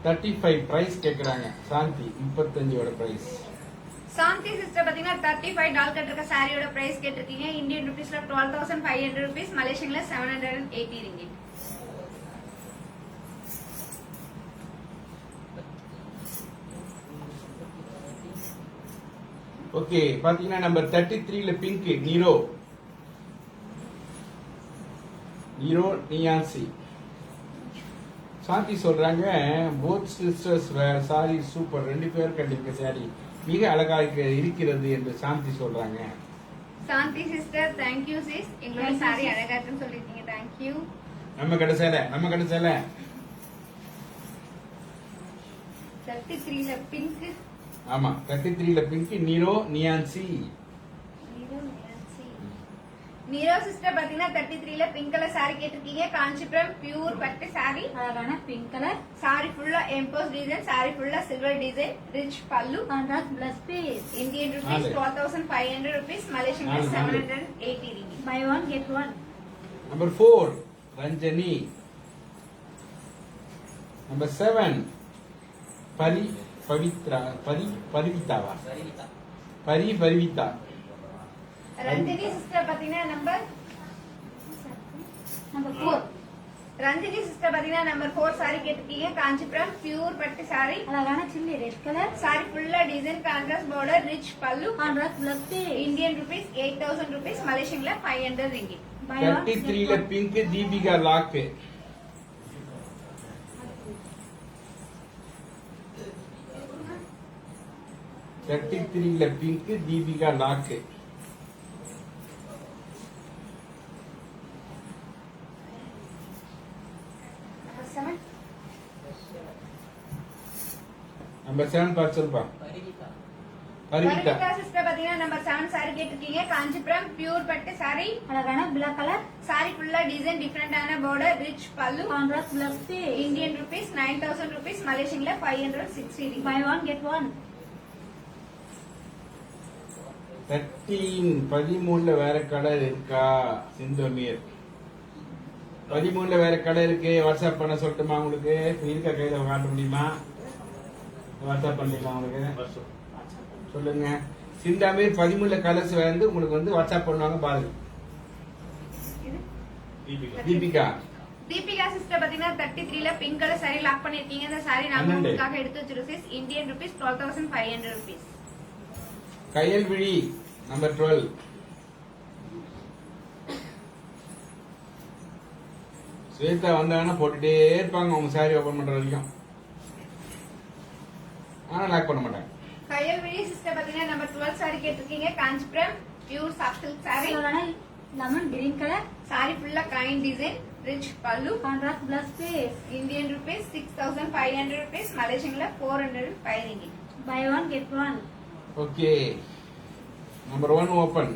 35 price கேக்குறாங்க. சாந்தி 35ஓட பிரைஸ். சாந்தி சிஸ்டர் பாத்தீங்கன்னா 35 டால் கட்டிருக்க சாரியோட பிரைஸ் கேட்டிருக்கீங்க. Indian rupeesல 12,500 rupees, Malaysian less 780 ringgit. Okay பாத்தீங்கன்னா number 33ல pink நீரோ நியான்சி. சாந்தி சொல்றாங்க both sisters வேர் sorry super, ரெண்டு பேரும் கண்டிருக்க sorry மிக அழகாக இருக்கிறது என்று சாந்தி சொல்றாங்க. சாந்தி சிஸ்டர் தேங்க்யூ சிஸ், எங்களோட சாரி அழகா இருக்குன்னு சொல்லிருக்கீங்க. தேங்க்யூ. நம்ம கடை சேலை 33ல பிங்க். ஆமா 33ல பிங்க் நீரோ நியான்சி. நீரோ சிஸ்டர் பாத்தீங்கன்னா 33ல பிங்க் கலர் சாரி கேட்டிருக்கீங்க. காஞ்சிபுரம் பியூர் பட்டு சாரி, அழகான பிங்க் கலர். சாரி ஃபுல்லா எம்போஸ் டிசைன், சாரி ஃபுல்லா சில்வர் டிசைன், ரிச் பல்லு, contrast plus piece. Indian rupees 12,500 rupees, Malaysian less 780 ringgit. Buy one get one. Number 4 Ranjani. Number 7 Pavithra பரிவிதாவா Parivitha. Ranjini sister பாத்தீங்கன்னா நம்பர் நம்பர் 4 ரஞ்சினி சிஸ்டர் பாத்தீங்கன்னா number 4 sari கேட்டிருக்கீங்க. Kanchipuram pure பட்டு sorry. அழகான chilli red colour sorry ஃபுல்லா design contrast border rich பல்லு. Contrast plus Indian rupees 8000 rupees மலேசியன்ல 500 ringgit. 33ல பிங்க் தீபிகா லாக். 33ல பிங்க் தீபிகா லாக். நம்பர் 7 பார்த்து சொல்லுப்பா. பரிவிதா. பரிவிதா சிஸ்டர் பாத்தீங்கன்னா நம்பர் 7 சாரி கேட்டிருக்கீங்க. காஞ்சிபுரம் பியூர் பட்டு சாரி. அழகான black கலர் சாரி ஃபுல்லா டிசைன் டிஃபரெண்டான பார்டர் ரிச் பல்லு. Contrast plus Indian rupees 9000 rupees மலேசியன்ல 560 ringgit. Buy one get one. 13ல வேற கலர் இருக்கா சிந்தோமியர்? 13ல வேற கலர் இருக்கு. வாட்ஸ்அப் பண்ண சொல்லட்டுமா உங்களுக்கு? இருக்க கையில காட்ட முடியுமா? வாட்ஸ்அப் பண்ணிக்கலாம் உங்களுக்கு. சொல்லுங்க. சிந்தாமீர் 13ல கலர்ஸ் வந்து உங்களுக்கு வந்து வாட்ஸ்அப் பண்ணுவாங்க பாருங்க. தீபிகா. தீபிகா சிஸ்டர் பாத்தீங்கன்னா 33ல பிங்க் கலர் சாரி லாக் பண்ணிருக்கீங்க. இந்த சாரி நாங்க உங்களுக்காக எடுத்து வச்சிருக்கோம். Indian rupees 12500 rupees. Kayalvizhi number 12. Swetha வந்தாங்கன்னா போட்டுட்டே இருப்பாங்க அவங்க சாரி ஓபன் பண்ற வரைக்கும். ஆனா லாக் பண்ண மாட்டாங்க. கயல்விழி சிஸ்டர் பாத்தீங்கன்னா நம்பர் 12 சாரி கேட்டிருக்கீங்க. Kanchipuram pure soft silk sorry. அழகான லெமன் கிரீன் கலர் சாரி ஃபுல்லா கைண்ட் டிசைன் ரிச் பல்லு. Contrast plus Indian rupees 6500 rupees மலேசியன்ல 405 ringgit. Buy one get one. Okay. Number 1 open.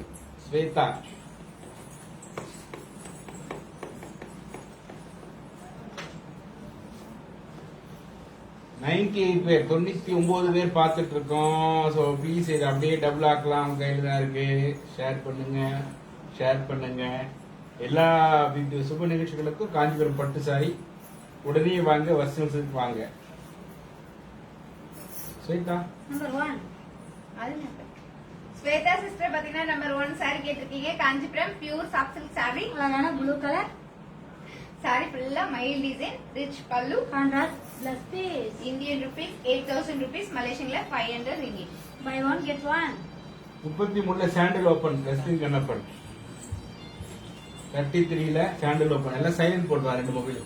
Swetha. பேர் 99 பேர் பார்த்துட்டு இருக்கோம். ஸோ ப்ளீஸ் இதை அப்படியே டபுள் ஆக்கலாம். அவங்க கையில் தான் இருக்கு. ஷேர் பண்ணுங்க. எல்லா சுப நிகழ்ச்சிகளுக்கும் காஞ்சிபுரம் பட்டு சாரி உடனே வாங்க. வருஷத்துக்கு வாங்க. ஸ்வேதா நம்பர் 1 ஸ்வேதா சிஸ்டர் பாத்தீங்கன்னா நம்பர் 1 சாரி கேட்டிருக்கீங்க. Kanchipuram pure soft silk sorry. அழகான ப்ளூ கலர் சாரி ஃபுல்லா மைல் டிசைன் ரிச் பல்லு. Contrast plus Indian rupees 8000 rupees மலேசியன்ல 500 ringgit. Buy one get one. 33ல சாண்டல் ஓபன். ரெஸ்டிங் கண்ணப்பன். 33ல சாண்டல் ஓபன். எல்லாம் சைலண்ட் போடுவா ரெண்டு மொபைல்.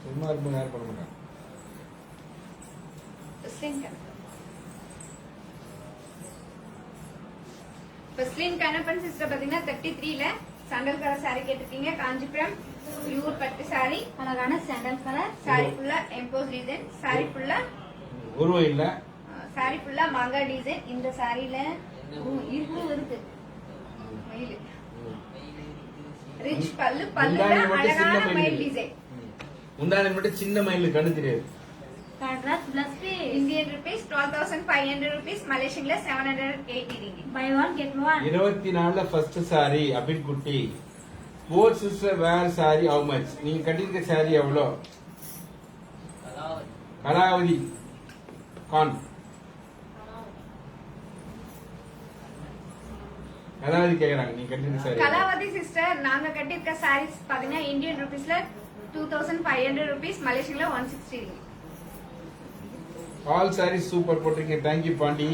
சும்மா இருக்கும் யாரும் பண்ண மாட்டாங்க. பஸ்லின் கண்ணப்பன் சிஸ்டர் பாத்தீங்கன்னா 33ல சாண்டல் கலர் சாரி கேட்டிருக்கீங்க. காஞ்சிபுரம் பியூர் பட்டு சாரி. அழகான சாண்டல் கலர் சாரி ஃபுல்லா எம்போஸ் டிசைன். சாரி ஃபுல்லா உருவம் இல்ல. சாரி ஃபுல்லா மாங்கா டிசைன். இந்த சாரியில இருக்கு மயில் ரிச் பல்லு. பல்லுல அழகான மயில் டிசைன். முந்தானி மட்டும் சின்ன மயில் கண்ணு தெரியாது. Contrast plus Indian rupees 12500 rupees மலேசியன்ல 780 ringgit. Buy one get one. 24ல ஃபர்ஸ்ட் சாரி அபின் குட்டி. Both sister wear sari how much? நீங்க கட்டிருக்க சாரி எவ்வளோ? கலாவதி கான். கலாவதி கேக்குறாங்க நீங்க கட்டிருக்க சாரி. கலாவதி சிஸ்டர் நாங்க கட்டிருக்க சாரீஸ் பாத்தீங்கன்னா இந்தியன் ருபீஸ்ல 2500 ருபீஸ் மலேசியன்ல 160 ரிங்கிட். ஆல் சாரி சூப்பர் போட்டிருக்கீங்க. தேங்க்யூ பாண்டி.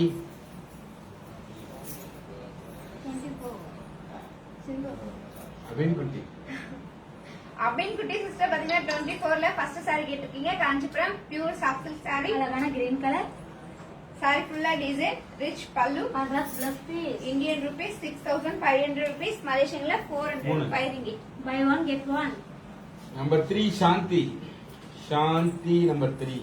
அபின் குட்டி. அபின் குட்டி சிஸ்டர் பாத்தீங்கன்னா 24ல ஃபர்ஸ்ட் சாரி கேட்டிருக்கீங்க. Kanchipuram pure soft silk sorry. அழகான கிரீன் கலர் சாரி ஃபுல்லா டிசைன் ரிச் பல்லு. Contrast plus Indian rupees 6500 rupees மலேசியன்ல 405 ringgit. Buy one get one. Number 3 Shanthi. Shanthi number 3.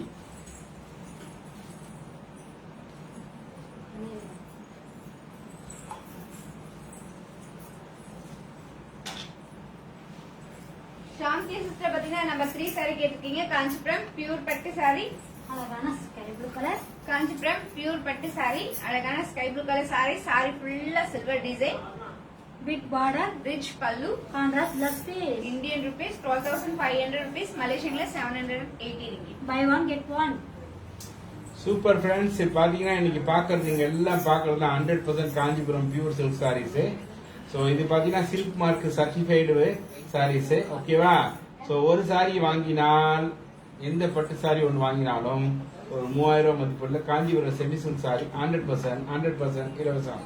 Shanthi sister பாத்தீங்கன்னா நம்பர் 3 சாரி கேட்டிருக்கீங்க. காஞ்சிபுரம் பியூர் பட்டு சாரி. அழகான sky blue colour. Kanchipuram pure பட்டு சாரி, அழகான sky blue colour sorry. Sorry ஃபுல்லா silver design, big border. Rich பல்லு. Contrast plus piece. Indian rupees 12,500 rupees, மலேசியன்ல 780 ringgit. Buy one get one. Super friends, பாத்தீங்கன்னா இன்னைக்கு பாக்குறது நீங்க எல்லாம் பாக்குறது 100% Kanchipuram pure silk saris. So இது பாத்தீங்கன்னா சில்க் மார்க் சர்டிஃபைடு சாரீஸ். ஓகேவா? ஸோ ஒரு சாரி வாங்கினால், எந்த பட்டு சாரி ஒன்று வாங்கினாலும் ஒரு 3000 மதிப்புள்ள காஞ்சிபுரம் செமி சில்க் சாரி 100% இலவசம்.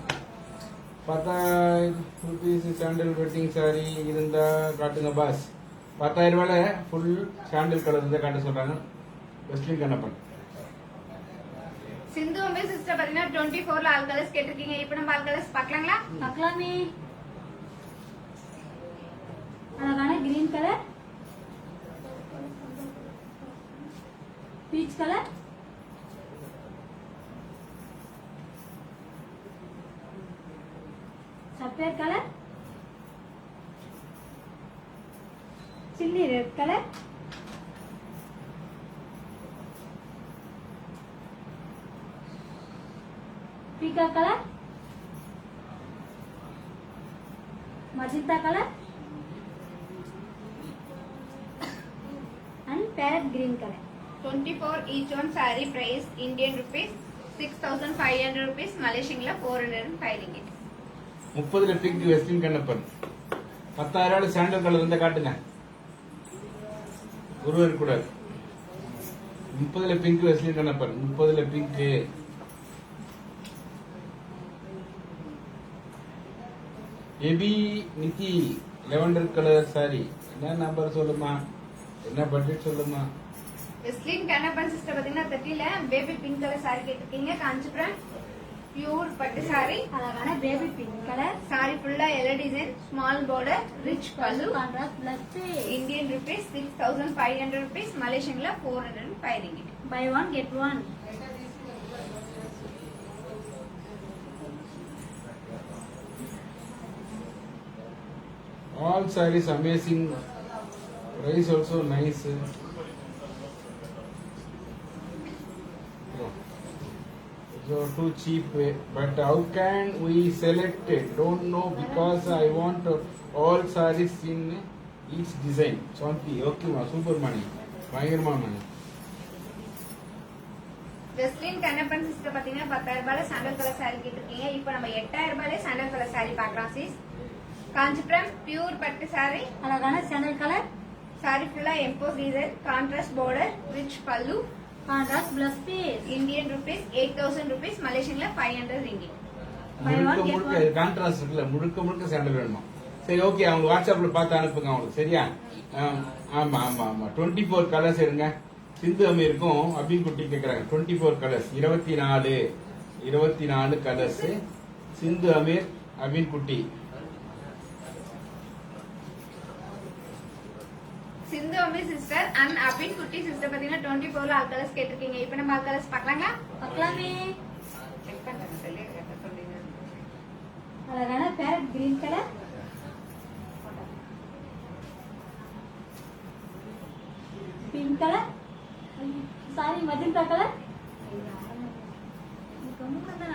10,000 rupees சாண்டல் வெட்டிங் சாரி இருந்தா காட்டுங்க பாஸ். 10,000 ரூபாயில ஃபுல் சாண்டல் கலர் இருந்தா காட்ட சொல்றாங்க. வெஸ்லின் கண்ணப்பன். சிந்து அம்பே சிஸ்டர் பாத்தீங்கன்னா 24ல ஆல் கலர்ஸ் கேட்டிருக்கீங்க. இப்போ நம்ம ஆல் கலர்ஸ் பார்க்கலாங்களா? பார்க்கலாமே. அழகான green colour, peach colour, sapphire colour, chilli red colour, Bhika colour, magenta color and parrot green color. 24 each one saree price Indian rupees 6,500 rupees, Malaysian la 405 ringgit. 30ல pink Weslin Kannappan. 10,000 sandal colour இருந்தா காட்டுங்க. ஒருவர் கூட 30ல pink Weslin Kannappan. 30ல பிங்க். ஏபி நிக்கி lavender colour sari. என்ன நம்பர் சொல்லுமா, என்ன பட்ஜெட் சொல்லுமா? வெஸ்லின் கண்ணப்பன் சிஸ்டர் பாத்தீங்கன்னா 30ல பேபி பிங்க் கலர் saree கேட்டிருக்கீங்க. காஞ்சிபுரம் பியூர் பட்டு saree, அழகான பேபி பிங்க் கலர், saree ஃபுல்லா yellow design, small border, rich pallu, contrast blouse Indian rupees 6,500 rupees, Malaysian la 405 ringgit. Buy one get one. All sarees amazing. Price also nice. So too cheap, but how can we select it? Don't know because I want all sarees in each design. Chonki, okay ma, super money, பயங்கரமா money. வெஸ்லின் Kannappan sister பாத்தீங்கன்னா 10,000 ரூபாயில sandal colour saree கேட்டிருக்கீங்க. இப்போ நம்ம 8,000 ரூபாயில sandal colour saree பார்க்கலாம் sis. Kanchipuram pure பட்டு saree, அழகான சேனல் கலர், saree ஃபுல்லா emboss design, contrast border, rich pallu, contrast plus piece. Indian rupees 8,000 rupees, Malaysian la 500 ringgit. முழுக்க முழுக்க கான்ட்ராஸ்ட் இருக்குல்ல, முழுக்க முழுக்க சாண்டல் வேணுமா? சரி, ஓகே, அவங்க வாட்ஸ்அப்ல பார்த்து அனுப்புங்க அவங்களுக்கு. சரியா? ஆமா ஆமா ஆமா 24 கலர்ஸ் எடுங்க. சிந்து அமீருக்கும் அபின் குட்டி கேக்குறாங்க. 24 கலர்ஸ், 24 கலர்ஸ். சிந்து அமீர், அபின் குட்டி. சிந்து அம்மி சிஸ்டர் அண்ட் அபின் குட்டி சிஸ்டர் பாத்தீங்கன்னா 24ல ஆல் கலர்ஸ் கேட்டிருக்கீங்க. இப்போ நம்ம ஆல் கலர்ஸ் பார்க்கலாங்களா? பார்க்கலாமே. செக் பண்ணுங்க சொல்லுங்க. அழகான parrot green colour, pink colour, sorry magenta colour,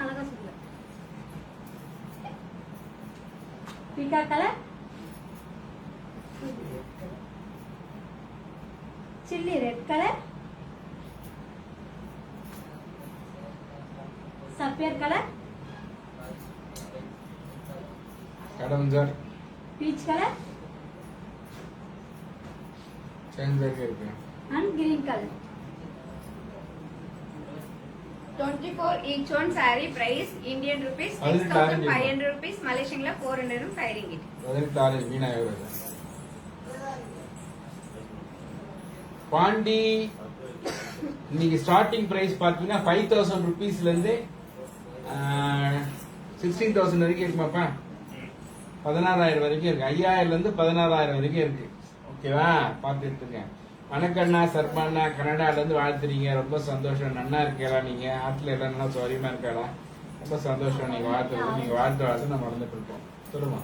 அழகா சொல்ல, பீகா colour, chilli red colour, sapphire colour, கடவுஞ்சர் பீச் கலர் சேஞ்சாக இருக்கு. and green color. 24 each one saree price Indian rupees அது 6,500 rupees, Malaysian la 405 ringgit. 16 மீனாயிரம். Pandi இன்னைக்கு ஸ்டார்டிங் பிரைஸ் பாத்தீங்கன்னா 5,000 ருபீஸ்ல இருந்து 16,000 வரைக்கும் இருக்குமாப்பா. 16,000 வரைக்கும் இருக்கு. 5,000ல இருந்து 16,000 வரைக்கும் இருக்கு. ஓகேவா? பார்த்து எடுத்துங்க. வணக்கண்ணா, சர்மாண்ணா, கனடால இருந்து வாழ்த்துறீங்க. ரொம்ப சந்தோஷம். நன்னா இருக்கா? நீங்க ஆத்துல எல்லாம் நல்லா சௌரியமா இருக்காடா? ரொம்ப சந்தோஷம். நீங்க வாழ்த்து நான் மறந்துட்டு இருக்கோம். சொல்லுமா.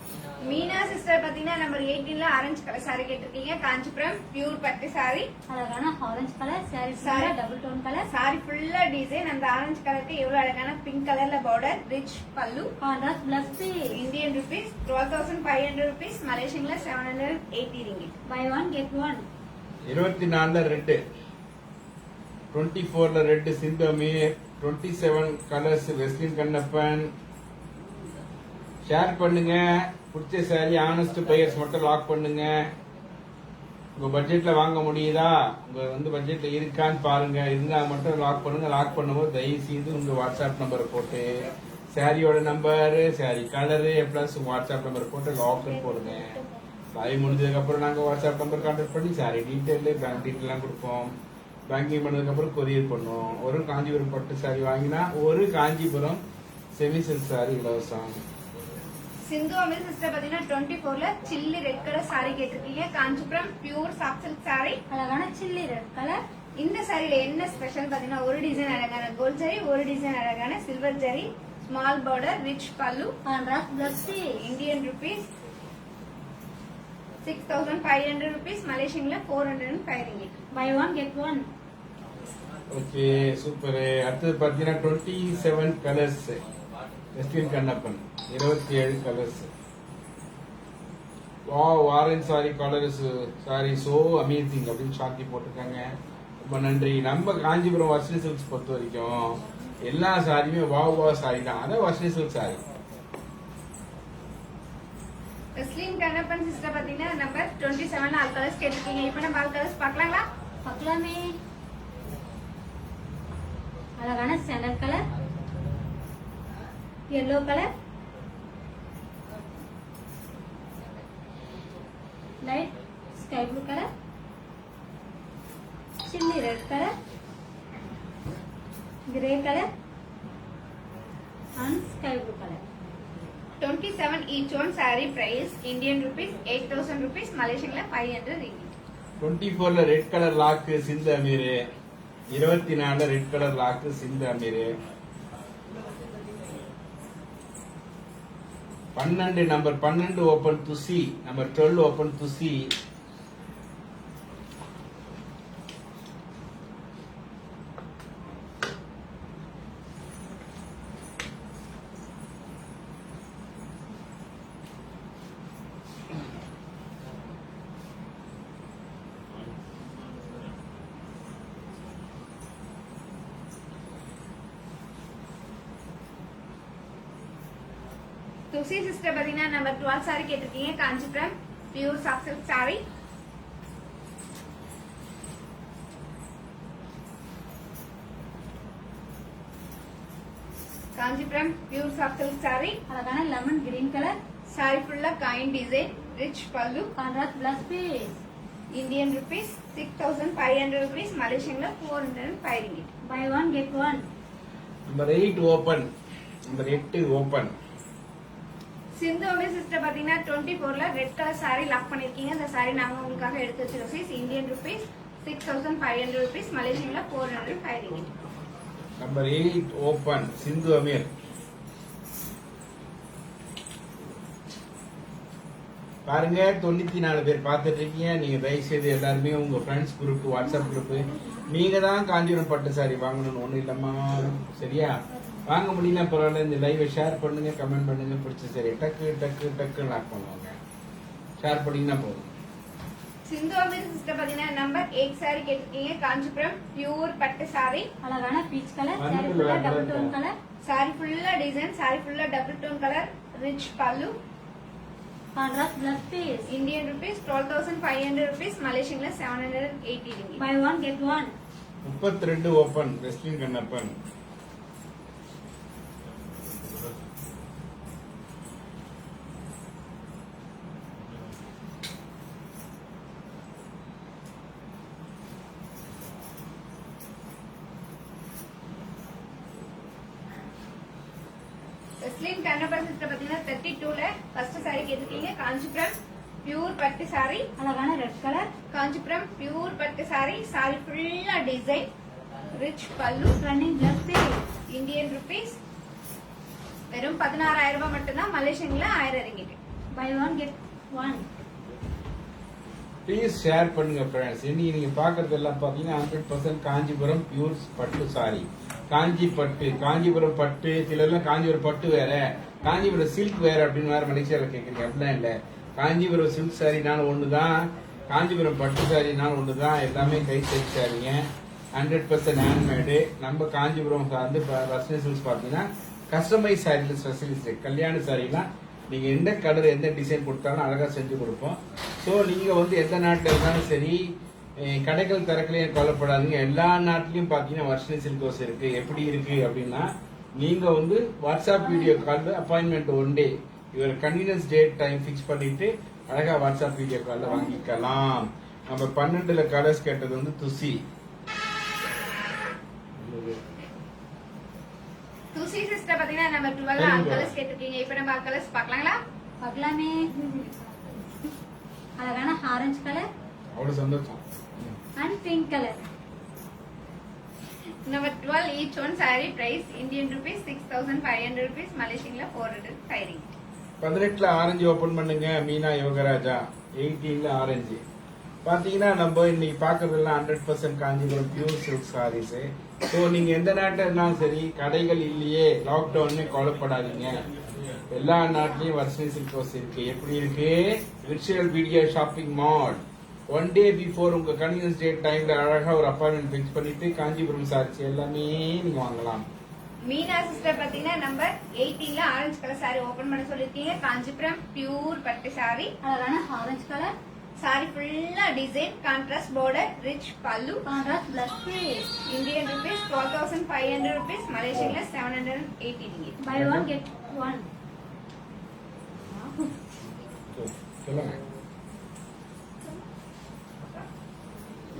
மீனா சிஸ்டர் பாத்தீங்கன்னா நம்பர் 18ல ஆரஞ்சு கலர் சாரி கேட்டிருக்கீங்க. காஞ்சிபுரம் பியூர் பட்டு சாரி. அழகான orange colour sari, Saree. Double tone colour, sorry ஃபுல்லா டிசைன். அந்த ஆரஞ்சு கலருக்கு எவ்வளவு அழகான பிங்க் கலர்ல பார்டர், ரிச் பல்லு. Contrast plus piece. Indian rupees 12,500 rupees, மலேசியன்ல 780 ringgit. Buy one get one. 24ல ரெட், 24ல ரெட் சிந்தமி, 27 கலர்ஸ் வெஸ்லின் கண்ணப்பன். ஷேர் பண்ணுங்க. பிடிச்ச சாரி ஆனஸ்ட் பையர்ஸ் மட்டும் லாக் பண்ணுங்க. உங்க பட்ஜெட்ல வாங்க முடியுதா, உங்க பட்ஜெட்ல இருக்கான்னு பாருங்க. இருந்தா மட்டும் லாக் பண்ணுங்க. லாக் பண்ணும்போது தயவு செய்து உங்க வாட்ஸ்அப் நம்பரை போட்டு சாரியோட number, sorry colour plus WhatsApp number போட்டு லாக்னு போடுங்க. லைவ் முடிஞ்சதுக்கு அப்புறம் நாங்க வாட்ஸ்அப் நம்பர் கான்டாக்ட் பண்ணி சாரி டீட்டெயில், பேங்க் டீட்டெயில் எல்லாம் கொடுப்போம். பேங்கிங் பண்ணதுக்கு அப்புறம் கொரியர் பண்ணுவோம். ஒரு காஞ்சிபுரம் பட்டு சாரி வாங்கினா ஒரு காஞ்சிபுரம் செமி சில்க் சாரி இலவசம். சிந்து அமில் சிஸ்டர் பாத்தீங்கன்னா 24ல சில்லி ரெட் கலர் சாரி கேட்டிருக்கீங்க. Kanchipuram pure soft silk sorry. அழகான சில்லி ரெட் கலர். இந்த சாரியில என்ன ஸ்பெஷல் பாத்தீங்கன்னா ஒரு டிசைன் அழகான கோல்ட் ஜரி, ஒரு டிசைன் அழகான silver zari, small border, rich பல்லு. Contrast plus piece. Indian rupees 6,500 rupees, மலேசியன்ல 405 ringgit. Buy one get one. Okay super. அடுத்தது பாத்தீங்கன்னா 27 colours Weslin Kannappan, 27 colours. Wow, orange sari colours sari so amazing அப்படின்னு சாந்தி போட்டிருக்காங்க. ரொம்ப நன்றி. நம்ம காஞ்சிபுரம் வர்ஷினி சில்க்ஸ் பொறுத்த வரைக்கும் எல்லா சாரியுமே வாவ் வாவ் சாரி தான். அதான் வர்ஷினி சில்க் சாரி. வெஸ்லின் கண்ணப்பன் சிஸ்டர் பாத்தீங்கன்னா நம்பர் 27ல ஆல் கலர்ஸ் கேட்டிருக்கீங்க. இப்போ நம்ம ஆல் கலர்ஸ் பார்க்கலாங்களா? பார்க்கலாமே. அழகான sandal colour, yellow colour, light sky blue colour, chilli red colour, grey colour and sky blue colour. 27 each one saree price Indian rupees 8,000 rupees, மலேசியன்ல 500 ringgit. 24ல red colour lock Sindhu Ameer, 24ல red colour lock Sindhu Ameer. 12 number 12 open Thusi, number 12 open Thusi. Thusi sister பாத்தீங்கன்னா number 12 sorry கேட்டிருக்கீங்க. Kanchipuram pure soft silk sorry. Kanchipuram pure soft silk sorry. அழகான lemon green colour, sorry ஃபுல்லா coin design, rich பல்லு. Contrast plus piece. Indian rupees 6,500 rupees, மலேசியன்ல 405 ringgit. Buy one get one. Number 8 open, number 8 open. Sindhu Ameer sister பாத்தீங்கன்னா 24ல red colour saree lock பண்ணிருக்கீங்க. இந்த saree நாங்க உங்களுக்காக எடுத்து வச்சிருக்கோம். இந்தியன் ருபீஸ் 6,500 rupees, மலேசியன்ல 405 ringgit. Number 8 open Sindhu Amir. பாருங்க 94 பேர் பார்த்துட்டு இருக்கீங்க. நீங்க தயவு செய்து எல்லாருமே உங்க ஃப்ரெண்ட்ஸ் குரூப், வாட்ஸ்அப் குரூப், நீங்க தான் காஞ்சிபுரம் பட்டு சாரி வாங்கணும்னு ஒண்ணு இல்லம்மா. சரியா? வாங்க முடியல பரவாயில்ல. இந்த லைவை ஷேர் பண்ணுங்க, கமெண்ட் பண்ணுங்க. பிடிச்ச சரி டக்கு டக்கு டக்கு லாக் பண்ணுவாங்க. ஷேர் பண்ணீங்கன்னா போதும். சிந்து அமீர் சிஸ்டர் பாத்தீங்கன்னா நம்பர் 8 சாரி கேட்டிருக்கீங்க. காஞ்சிபுரம் பியூர் பட்டு சாரி. அழகான பீச் கலர், வந்து சாரி ஃபுல்லா black double color tone colour, sorry ஃபுல்லா டிசைன், சாரி ஃபுல்லா டபுள் டோன் கலர், ரிச் பல்லு. Contrast plus piece. Indian rupees 12,500 rupees, மலேசியன்ல 780 ringgit. Buy one get one. 32 open Weslin Kannappan. Weslin Kannappan sister பாத்தீங்கன்னா 32ல ஃபர்ஸ்ட் சாரி கேட்டிருக்கீங்க. காஞ்சிபுரம் பியூர் பட்டு சாரி. அழகான ரெட் கலர், காஞ்சிபுரம் பியூர் பட்டு சாரி. சாரி ஃபுல்லா design, rich pallu. Running blouse piece. Indian rupees வெறும் 16,000 ரூபாய் மட்டும்தான். மலேசியன்ல 1000 ringgit. Buy one get one. Please share பண்ணுங்க ஃப்ரெண்ட்ஸ். இன்னைக்கு நீங்க பாக்குறது எல்லாம் பாத்தீங்கன்னா 100% காஞ்சிபுரம் பியூர் பட்டு சாரி. காஞ்சி பட்டு, காஞ்சிபுரம் பட்டு, சிலர்லாம் காஞ்சிபுரம் பட்டு வேற, காஞ்சிபுரம் சில்க் வேற அப்படின்னு வேற மலேசியால கேக்குறீங்க. அப்படிலாம் இல்ல. காஞ்சிபுரம் சில்க் சாரினாலும் ஒண்ணுதான், காஞ்சிபுரம் பட்டு சாரினாலும் ஒண்ணுதான். எல்லாமே கை தைச்ச சாரிங்க. 100% ஹேண்ட்மேடு. நம்ம காஞ்சிபுரம் வந்து ரஸ்னி சில்க்ஸ் பாத்தீங்கன்னா கஸ்டமைஸ் சாரில ஸ்பெஷலிஸ்ட். கல்யாண சாரிலாம் நீங்க எந்த கலர் எந்த டிசைன் கொடுத்தாலும் அழகா செஞ்சு கொடுப்போம். ஸோ நீங்க வந்து எந்த நாட்டில் இருந்தாலும் சரி, கடைகள் திறக்கலையே கவலைப்படாதீங்க. எல்லா நாட்டிலையும் பாத்தீங்கன்னா வர்ஷினி சில்க் ஹவுஸ் இருக்கு. எப்படி இருக்கு அப்படின்னா, நீங்க வந்து WhatsApp video call appointment one day இவர் கன்வீனியன்ஸ் டேட் டைம் ஃபிக்ஸ் பண்ணிட்டு அழகா வாட்ஸ்அப் வீடியோ கால்ல வாங்கிக்கலாம். நம்ம 12 கலர்ஸ் கேட்டது வந்து துசி. துசி சிஸ்டர் பாத்தீங்கன்னா நம்ம 12 கலர்ஸ் கேட்டிருக்கீங்க. இப்ப நம்ம கலர்ஸ் பார்க்கலாங்களா? பார்க்கலாமே. அழகான ஆரஞ்சு கலர் அவ்வளவு சந்தோஷம். And pink colour. Number 12 each one saree price Indian rupees 6,500 rupees, Malaysian 405 ringgit. 18ல ஆரஞ்சு ஓபன் பண்ணுங்க. மீனா யோகராஜா. 18ல ஆரஞ்சு. பாத்தீங்கன்னா நம்ம இன்னைக்கு பாக்குறதெல்லாம் 100% Kanchipuram pure silk saris. So நீங்க எந்த நாட்டில் இருந்தாலும் சரி, கடைகள் இல்லையே லாக்டவுன்னு கவலைப்படாதீங்க. எல்லா நாட்டிலயும் வர்ஷினி சில்க் ஹவுஸ் இருக்கு. எப்படி இருக்கு? Virtual video shopping mall. One day before உங்க கன்வீனியன்ஸ் டேட் டைம்ல அழகா ஒரு அப்பாயின்மெண்ட் ஃபிக்ஸ் பண்ணிட்டு காஞ்சிபுரம் சாரீஸ் எல்லாமே நீங்க வாங்கலாம். மீனா சிஸ்டர் பாத்தீங்கன்னா நம்பர் 18ல ஆரஞ்சு கலர் saree ஓபன் பண்ண சொல்லிருக்கீங்க. காஞ்சிபுரம் பியூர் பட்டு saree. அழகான ஆரஞ்சு கலர். saree ஃபுல்லா design, contrast border, rich pallu. Contrast plus piece. Indian rupees 12,500 rupees, Malaysian 780 ringgit. Buy one get one. சொல்லுங்க.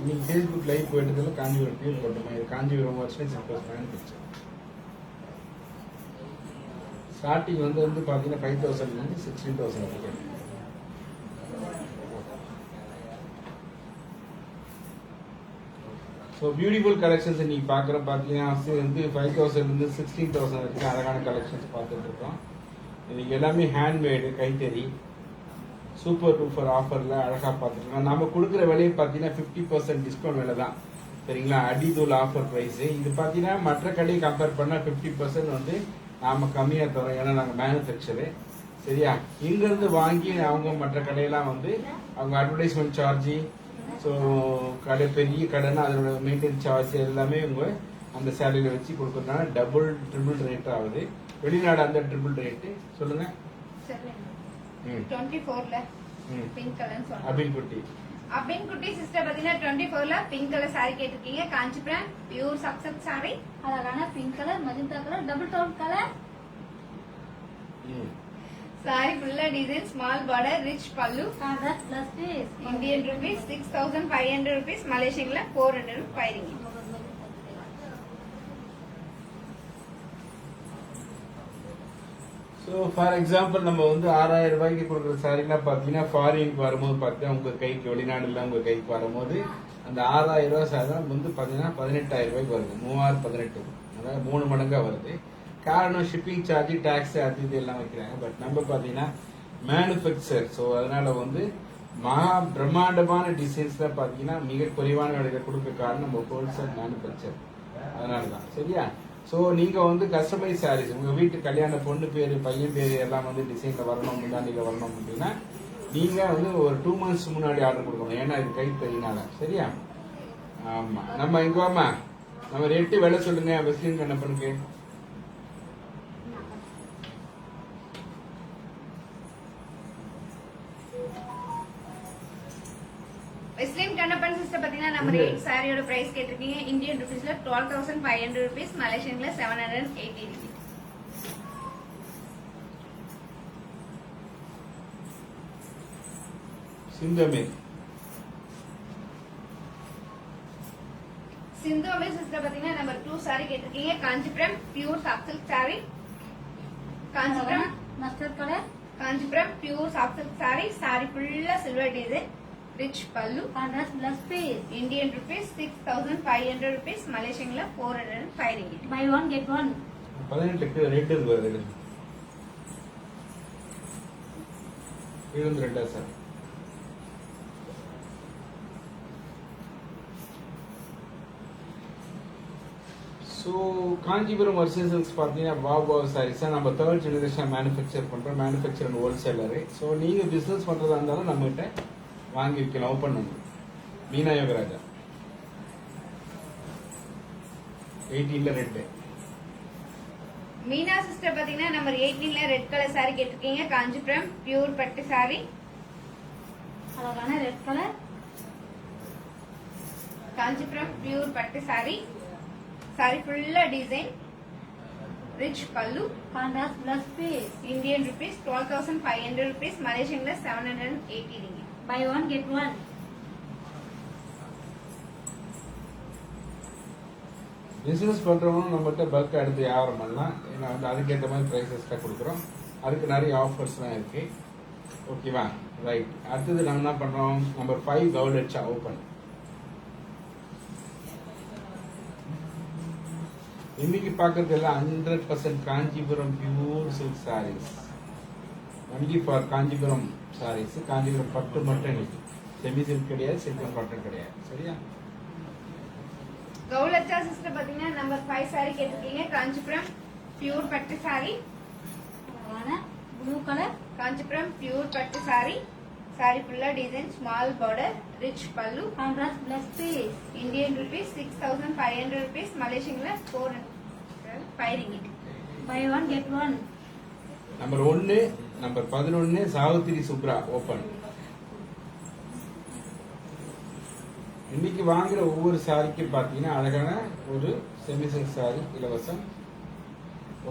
இன்னைக்கு ஃபேஸ்புக் லைவ் போயிட்டதுல காஞ்சிபுரம் பியூர் போட்டோமா? இது Kanchipuram Varshini silk house manufacture. Starting வந்து பாத்தீங்கன்னா 5,000 இருந்து 16,000 வரைக்கும். ஸோ பியூட்டிஃபுல் கலெக்ஷன்ஸ் இன்னைக்கு பார்க்குறோம். பார்த்தீங்கன்னா வந்து 5,000 இருந்து 16,000 வரைக்கும் அழகான கலெக்ஷன்ஸ் பார்த்துட்டு இருக்கோம். இன்னைக்கு எல்லாமே ஹேண்ட்மேடு, கைத்தறி, சூப்பர் டூப்பர் ஆஃபர்ல அழகா பார்த்துட்டு இருக்கோம். நம்ம கொடுக்குற விலையை பார்த்தீங்கன்னா 50% டிஸ்கவுண்ட் விலை தான். சரிங்களா? அடிதூள் ஆஃபர் ப்ரைஸ். இது பார்த்தீங்கன்னா மற்ற கடையை கம்பேர் பண்ணால் 50% வந்து நாம கம்மியாக தரோம். ஏன்னா நாங்கள் மேனுஃபேக்சரு. சரியா? இங்கிருந்து வாங்கி அவங்க மற்ற கடையெல்லாம் வந்து அவங்க அட்வர்டைஸ்மெண்ட் சார்ஜி, ஸோ கடை பெரிய கடைன்னா அதோட மெயின்டெனன்ஸ் சார்ஜ் எல்லாமே உங்க அந்த சேலரியில் வச்சு கொடுக்கறதுனால டபுள் ட்ரிபிள் ரேட் ஆகுது. வெளிநாடு அந்த ட்ரிபிள் ரேட்டு. சொல்லுங்க. 24ல பிங்க் கலர் சொல்லுங்க. அபின் குட்டி. அபின் குட்டி சிஸ்டர் பாத்தீங்கன்னா 24ல பிங்க் கலர் saree கேட்டிருக்கீங்க. காஞ்சிபுரம் பியூர் சப்சட் saree. அழகான pink colour, magenta colour, double tone colour. saree ஃபுல்லா design, small border, rich pallu. Contrast plus piece. Indian rupees 6,500 rupees, Malaysian 405 ringgit. So for example நம்ம வந்து 6,000 ரூபாய்க்கு கொடுக்குற சாரீலாம் பார்த்தீங்கன்னா ஃபாரினுக்கு வரும்போது பார்த்தீங்கன்னா உங்கள் கைக்கு, வெளிநாடுல உங்கள் கைக்கு வரும்போது அந்த 6,000 ரூபாய் சாரி வந்து பார்த்தீங்கன்னா 18,000 ரூபாய்க்கு வருது. 3,618, அதாவது 3 மடங்காக வருது. காரணம் ஷிப்பிங் சார்ஜ், டேக்ஸ், அது இது எல்லாம் வைக்கிறாங்க. பட் நம்ம பார்த்தீங்கன்னா மேனுஃபேக்சர். ஸோ அதனால வந்து மகா பிரம்மாண்டமான டிசைன்ஸ் தான் பார்த்தீங்கன்னா மிக குறைவான விலையில கொடுக்க காரணம் நம்ம ஹோல்சேல் மேனுஃபேக்சர். அதனால தான். சரியா? ஸோ நீங்க வந்து கஸ்டமைஸ் சாரீஸ் உங்க வீட்டு கல்யாண பொண்ணு பேரு, பையன் பேரு எல்லாம் வந்து டிசைன்ல வரணும், முன்னாடியில வரணும் அப்படின்னா நீங்க வந்து ஒரு 2 months முன்னாடி ஆர்டர் கொடுக்கணும். ஏன்னா இது கைத்தறினால. சரியா? ஆமா. நம்ம இங்க வாமா, நம்ம ரேட்டு விலை சொல்லுங்க. வெஸ்லின் கண்ணப்பனுக்கு வெஸ்லின் கண்ணப்பன் சிஸ்டர் பாத்தீங்கன்னா நம்ம 8 சாரியோட பிரைஸ் கேட்டிருக்கீங்க. இந்தியன் ருபீஸ்ல 12,500 rupees, Malaysian 780 ringgit. சிந்தமேல். சிந்துவே சிஸ்டர் பாத்தீங்கன்னா நம்பர் 2 saree கேட்டிருக்கீங்க. Kanchipuram pure soft silk saree. Kanchipuram mustard colour. Kanchipuram pure soft silk saree. saree ஃபுல்லா silver design, rich pallu. Contrast plus piece. Indian rupees 6,500 rupees, Malaysian 405 ringgit. Buy one get one. 18க்கு rate வருது. 22 sir. So Kanchipuram வர்சஸ் silks பார்த்தீங்கன்னா wow சாரீஸாக நம்ம 3rd generation manufacture பண்ணுறோம், manufacture and wholesaler. So நீங்கள் business பண்ணுறதா இருந்தாலும் நம்மகிட்ட வாங்கி வைக்கலாம். ஓப்பன் பண்ணணும். மீனா யோகராஜா 18ல ரெட். மீனா சிஸ்டர் பாத்தீங்கன்னா நம்பர் 18ல ரெட் கலர் சாரி கேட்டிருக்கீங்க. காஞ்சிபுரம் பியூர் பட்டு சாரி, அழகான ரெட் கலர். காஞ்சிபுரம் பியூர் பட்டு சாரி. சாரி ஃபுல்லா டிசைன், ரிச் பல்லு, contrast plus piece. Indian rupees 12,500 rupees, மலேசியன்ல 780 ringgit. Buy one get one. Business பண்ணுறவங்க நம்மகிட்ட பல்க் எடுத்து வியாபாரம் பண்ணலாம். ஏன்னா வந்து அதுக்கேற்ற மாதிரி ப்ரைஸஸ்க்காக கொடுக்குறோம். அதுக்கு நிறைய ஆஃபர்ஸ்லாம் இருக்கு. ஓகேவா? ரைட். அடுத்தது நம்ம என்ன பண்ணுறோம், நம்பர் 5 கவுலட்சா ஓப்பன். இன்னைக்கு பார்க்கறது எல்லாம் 100% Kanchipuram pure silk sarees. Only for Kanchipuram sarees. Kanchipuram பட்டு மட்டும் இன்னைக்கு. செமி சில்க் கிடையாது, சில்க் பட்டு கிடையாது. சரியா? கௌலச்சா சிஸ்டர் பாத்தீங்கன்னா நம்பர் 5 சாரி கேட்டிருக்கீங்க. காஞ்சிபுரம் பியூர் பட்டு சாரி. அழகான ப்ளூ கலர். காஞ்சிபுரம் பியூர் பட்டு சாரி. சாரி ஃபுல்லா டிசைன், ஸ்மால் பார்டர், ரிச் பல்லு, contrast plus piece. Indian rupees 6,500 rupees, மலேசியன்ல 405 ringgit. Buy one get one. Number 1 number 11 Savithri Subra open. இன்னைக்கு வாங்குற ஒவ்வொரு சாரிக்கு பாத்தீங்கன்னா அழகான ஒரு செமி சில்க் சாரி இலவசம்.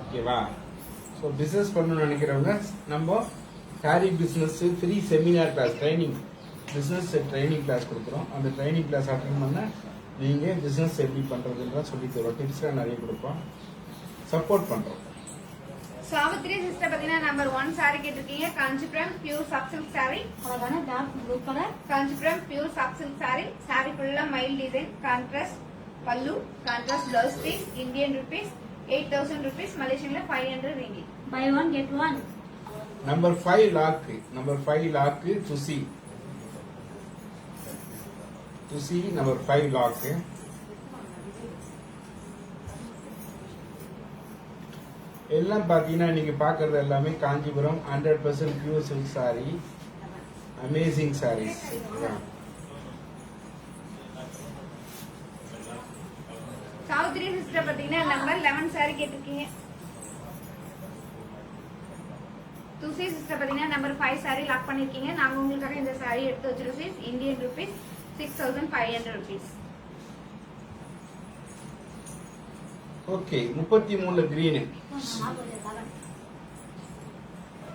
ஓகேவா? ஸோ பிசினஸ் பண்ணணும்னு நினைக்கிறவங்க நம்ம saree business free seminar class training, business training class கொடுக்குறோம். அந்த ட்ரைனிங் கிளாஸ் அட்டன் பண்ண நீங்க பிசினஸ் எப்படி பண்றதுன்ற சொல்லி தரோம். டிப்ஸ்லாம் நிறைய கொடுப்போம், சப்போர்ட் பண்றோம். சாவித்ரி சிஸ்டர் பாத்தீங்கன்னா நம்பர் 1 சாரி கேட்டிருக்கீங்க. Kanchipuram pure soft silk sorry. அழகான dark blue colour. Kanchipuram pure soft silk sorry. Sorry ஃபுல்லா மைல் design, contrast pallu, contrast blouse piece, Indian rupees 8,000 rupees, மலேசியன்ல 500 ringgit. Buy one get one. Number 5 lock. Number 5 lock Thusi. Thusi number 5 lock. எல்லாம் பாத்தீங்கன்னா நீங்க பாக்குறது எல்லாமே Kanchipuram 100% pure silk sari. Amazing sarees. Savithri sister பாத்தீங்கன்னா number 11 sari கேட்டிருக்கீங்க. துசி சிஸ்டர் பாத்தீங்கன்னா நம்பர் 5 சாரி லாக் பண்ணிருக்கீங்க. நாங்க உங்களுக்காக இந்த சாரி எடுத்து வச்சிருக்கோம். Indian rupees 6,500 rupees. ஓகே. 33ல கிரீன்.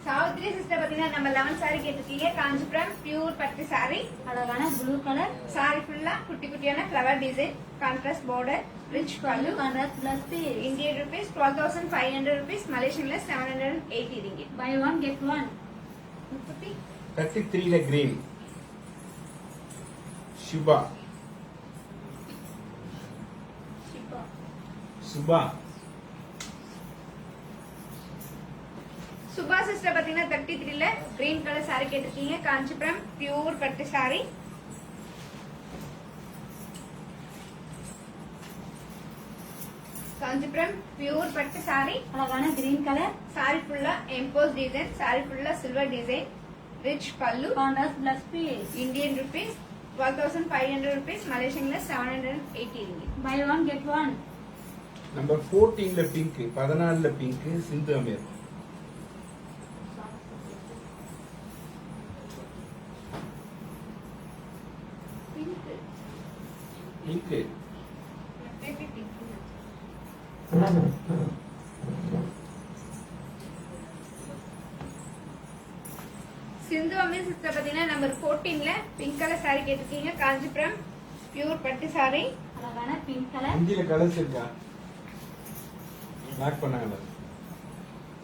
சாவித்ரி சிஸ்டர் பாத்தீங்கன்னா நம்பர் 11 சாரி கேட்டிருக்கீங்க. காஞ்சிபுரம் பியூர் பட்டு சாரி. அழகான ப்ளூ கலர். சாரி ஃபுல்லா குட்டி குட்டியான flower design, contrast border, rich பல்லு, contrast plus piece. Indian rupees 12,500 rupees, மலேசியன்ல 780 ringgit. Buy one get one. 33ல கிரீன். சுபா. சுபா. சுபா சிஸ்டர் பாத்தீங்கன்னா 33ல கிரீன் கலர் சாரி கேட்டிருக்கீங்க. காஞ்சிபுரம் பியூர் பட்டு சாரி. காஞ்சிபுரம் பியூர் பட்டு சாரி. அழகான கிரீன் கலர். சாரி ஃபுல்லா எம்போஸ் டிசைன், சாரி ஃபுல்லா சில்வர் டிசைன், ரிச் பல்லு, contrast plus piece. Indian rupees 12,500 rupees, மலேசியன்ல 780 ringgit. Buy one get one. Number 14ல பிங்க். 14ல pink Sindhu Ameer. Pink. Sindhu Ameer sister பாத்தீங்கன்னா நம்பர் 14ல பிங்க் கலர் சாரி கேட்டிருக்கீங்க. காஞ்சிபுரம் பியூர் பட்டு சாரி. அழகான பிங்க் கலர். இந்தியில கலர்ஸ் இருக்கா? லாக் பண்ணாங்க.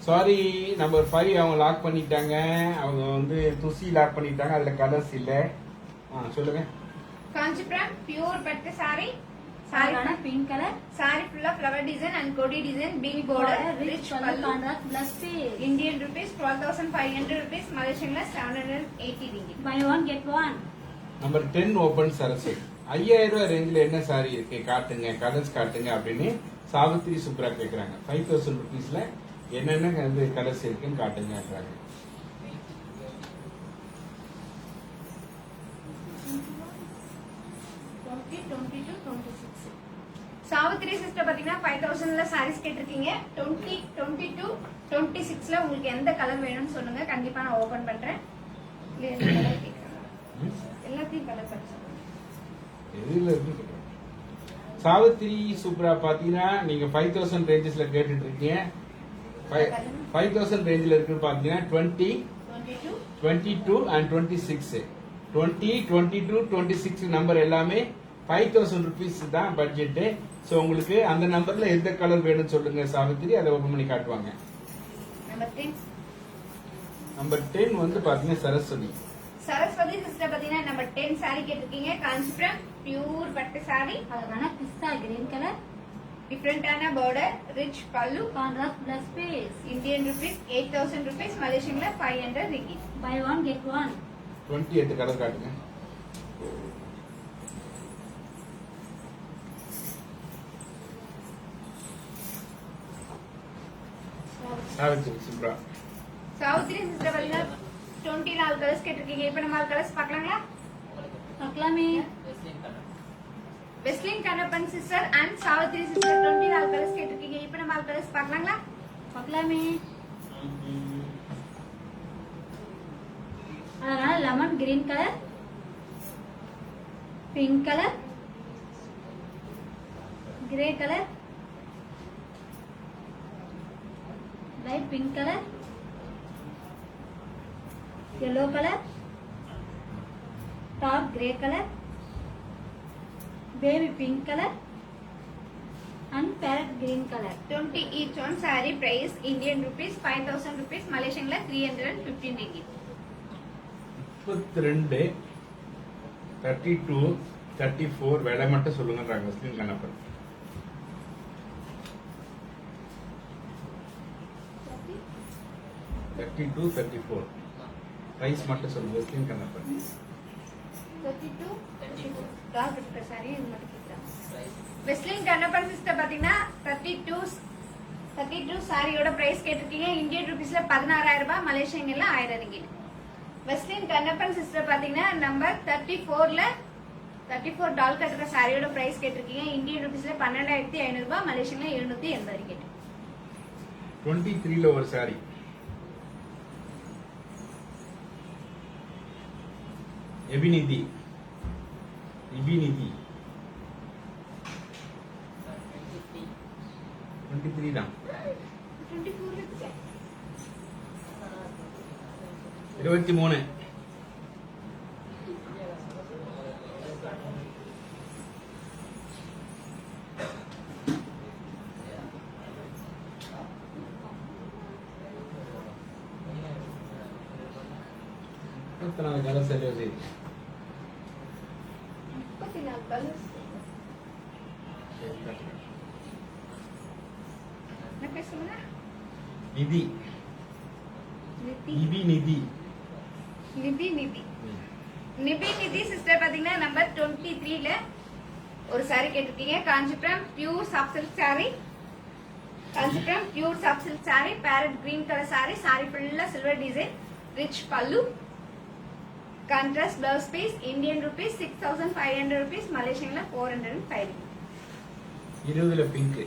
சாரி நம்பர் 5 அவங்க லாக் பண்ணிட்டாங்க. அவங்க வந்து துசி லாக் பண்ணிட்டாங்க. அதுல கலர்ஸ் இல்ல. சொல்லுங்க. காஞ்சிபுரம் பியூர் பட்டு சாரி. அழகான pink colour saree full of flower design and kodi design, bean border, rich rich pallu. Pallu contrast plus piece Indian rupees 12,500 rupees, Malaysian la 780 ringgit. Buy one get one. Number 10 open Sarasu. 5000 ரூபாய் ரேஞ்சில் என்ன sorry இருக்கு காட்டுங்க, colours காட்டுங்க அப்படின்னு சாவித்ரி சுப்ரா கேக்குறாங்க. 5000 ருபீஸ்ல என்னென்ன colours இருக்குன்னு காட்டுங்கன்றாங்க. சாவித்ரி சிஸ்டர் பாத்தீங்கன்னா 5000ல சாரீஸ் கேட்டிருக்கீங்க. 20, 22, 26ல உங்களுக்கு எந்த கலர் வேணும்னு சொல்லுங்க, கண்டிப்பா நான் ஓபன் பண்றேன். இல்ல எந்த கலர் கேக்குறாங்க, எல்லாத்தையும் கலர் பண்ணி சொல்லுங்க. எதுல இருக்கு கேக்குறாங்க. சாவித்ரி சுப்ரா பாத்தீங்கன்னா நீங்க 5000 ரேஞ்சஸ்ல கேட்டுட்டு இருக்கீங்க. 5000 ரேஞ்சில் இருக்கு பாத்தீங்கன்னா 20, 22 and 26. 20, 22, 26 நம்பர் எல்லாமே 5000 ருபீஸ் தான் பட்ஜெட். சோ உங்களுக்கு அந்த நம்பர்ல எந்த கலர் வேணும்னு சொல்லுங்க சாவித்ரி, அதை ஓபன் பண்ணி காட்டுவாங்க. நம்பர் 10 வந்து பாத்தீங்கன்னா சரஸ்வதி. சரஸ்வதி சிஸ்டர் பாத்தீங்கன்னா நம்பர் 10 சாரி கேட்டிருக்கீங்க. காஞ்சிபுரம் பியூர் பட்டு சாரி, அழகான பிஸ்தா கிரீன் கலர் டிஃபரெண்டான பார்டர், ரிச் பல்லு, contrast plus piece. Indian rupees 8000 rupees, மலேசியன்ல 500 ringgit. Buy one get one. 28 colour காட்டுங்க. சாவித்ரி சுப்ரா. சாவித்ரி சிஸ்டர் பாத்தீங்கன்னா 24 கலர்ஸ் கேட்டிருக்கீங்க. இப்ப நம்ம கலர்ஸ் பார்க்கலாங்களா? பார்க்கலாமே. Weslin Kannappan sister and Savithri sister 24 colours கேட்டிருக்கீங்க. இப்ப நம்ம கலர்ஸ் பார்க்கலாங்களா? பார்க்கலாமே. அழகான lemon green colour, pink colour, grey colour, light pink colour, yellow colour, dark grey colour, baby pink colour and parrot green color. 20 each one. Saree price Indian rupees 5000 rupees, Malaysianல 315 ringgit. 32, 32, 34 விலை மட்டும் சொல்லுங்கன்றாங்க வெஸ்லின் Kannappan. 32, 34 price மட்டும் சொல்லுங்க வெஸ்லின் Kannappan. 32, 34 dark இருக்கிற saree இது மட்டும் கேக்குறாங்க. வெஸ்லின் Kannappan sister பாத்தீங்கன்னா 32 சாரியோட பிரைஸ் கேட்டிருக்கீங்க. இந்தியன் ருபீஸ்ல 16000 ரூபாய், மலேசியன்ல 1000 ringgit. வெஸ்லின் கண்ணப்பன் சிஸ்டர் பாத்தீங்கன்னா நம்பர் 34 டால் கட்டுற சாரியோட பிரைஸ் கேட்டிருக்கீங்க. இந்தியன் ருபீஸ்ல 12500 ரூபாய், மலேசியன்ல 780 ringgit. 23ல ஒரு சாரி. எபினிதி 23 தான். 23 எத்தனை கலர் சரி 34 கலர்ஸ். என்ன பேர் சொல்லுங்க? நிதி நிதி சிஸ்டர் பாத்தீங்கன்னா நம்பர் 23ல ஒரு சாரி கேட்டிருக்கீங்க. Kanchipuram pure soft silk sari, parrot green colour sorry ஃபுல்லா சில்வர் டிசைன், ரிச் பல்லு, contrast blouse piece, Indian rupees 6500 rupees, மலேசியன்ல 405. 20ல பிங்க்.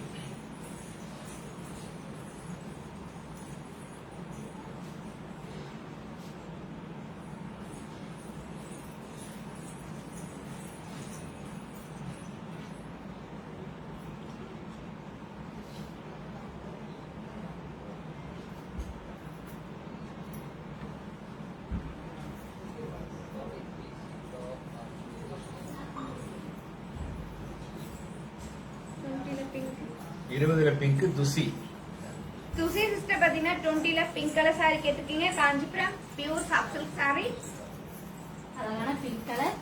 பிங்க் துசி சிஸ்டர் பாத்தீங்கன்னா 20ல பிங்க் கலர் சாரி கேட்டிருக்கீங்க. Kanchipuram pure soft silk sorry, அழகான pink colour,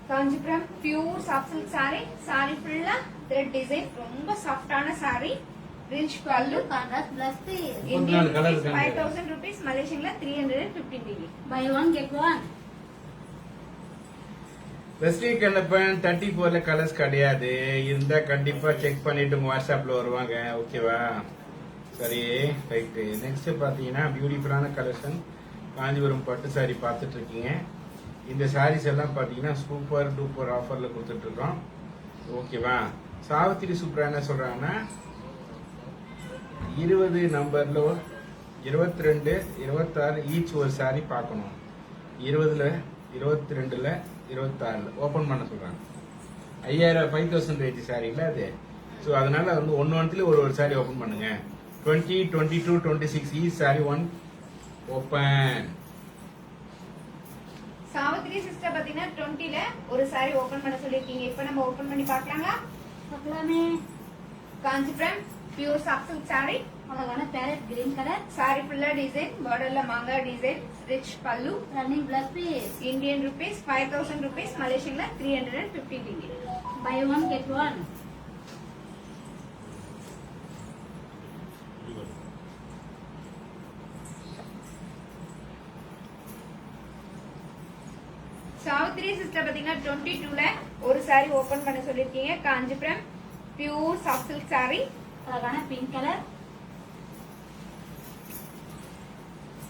Kanchipuram pure soft silk sorry. Sorry ஃபுல்லா thread design, ரொம்ப சாஃப்டான சாரி. ரிச் பல்லு. Contrast plus piece. Indian 34 rupees colours 5000 rupees, Malaysian 315 ringgit. Buy one get one. Weslin Kannappan 34ல colours கிடையாது. இருந்தா கண்டிப்பா செக் பண்ணிட்டு வாட்ஸ்அப்ல வருவாங்க. ஓகேவா? சரி, ரைட்டு. நெக்ஸ்ட் பாத்தீங்கன்னா பியூட்டிஃபுல்லான கலெக்ஷன் காஞ்சிபுரம் பட்டு சாரி பார்த்துட்டு இருக்கீங்க. இந்த சாரீஸ் எல்லாம் பாத்தீங்கன்னா சூப்பர் டூப்பர் ஆஃபர்ல கொடுத்துட்டு இருக்கோம். ஓகேவா? சாவித்திரி சூப்பரா என்ன சொல்றாங்கன்னா 20 நம்பர்ல 22 26 ஈச் ஒரு சாரி பார்க்கணும். 20ல 22ல 26ல ஓபன் பண்ண சொல்றாங்க. 5000 5000 ரேட் சாரி இல்ல அது. ஸோ அதனால வந்து ஒன்னு ஒரு சாரி ஓபன் பண்ணுங்க. 20 22 26 each sorry one open. Savitri sister பாத்தீங்கன்னா 20ல ஒரு சாரி ஓபன் பண்ண சொல்லிருக்கீங்க. இப்ப நம்ம ஓபன் பண்ணி பார்க்கலாங்களா? பார்க்கலாமே. Kanchipuram pure soft silk sorry. அழகான பேரட் கிரீன் கலர். சாரி ஃபுல்லா டிசைன், பார்டர்ல மாங்கா design, rich pallu. Running blouse piece. Indian rupees 5000 rupees, Malaysian 315 ringgit. Buy one get one. Savitri sister பாத்தீங்கன்னா 22ல ஒரு சாரி ஓபன் பண்ண சொல்லிருக்கீங்க. Kanchipuram pure soft silk sorry. அழகான பிங்க் கலர்.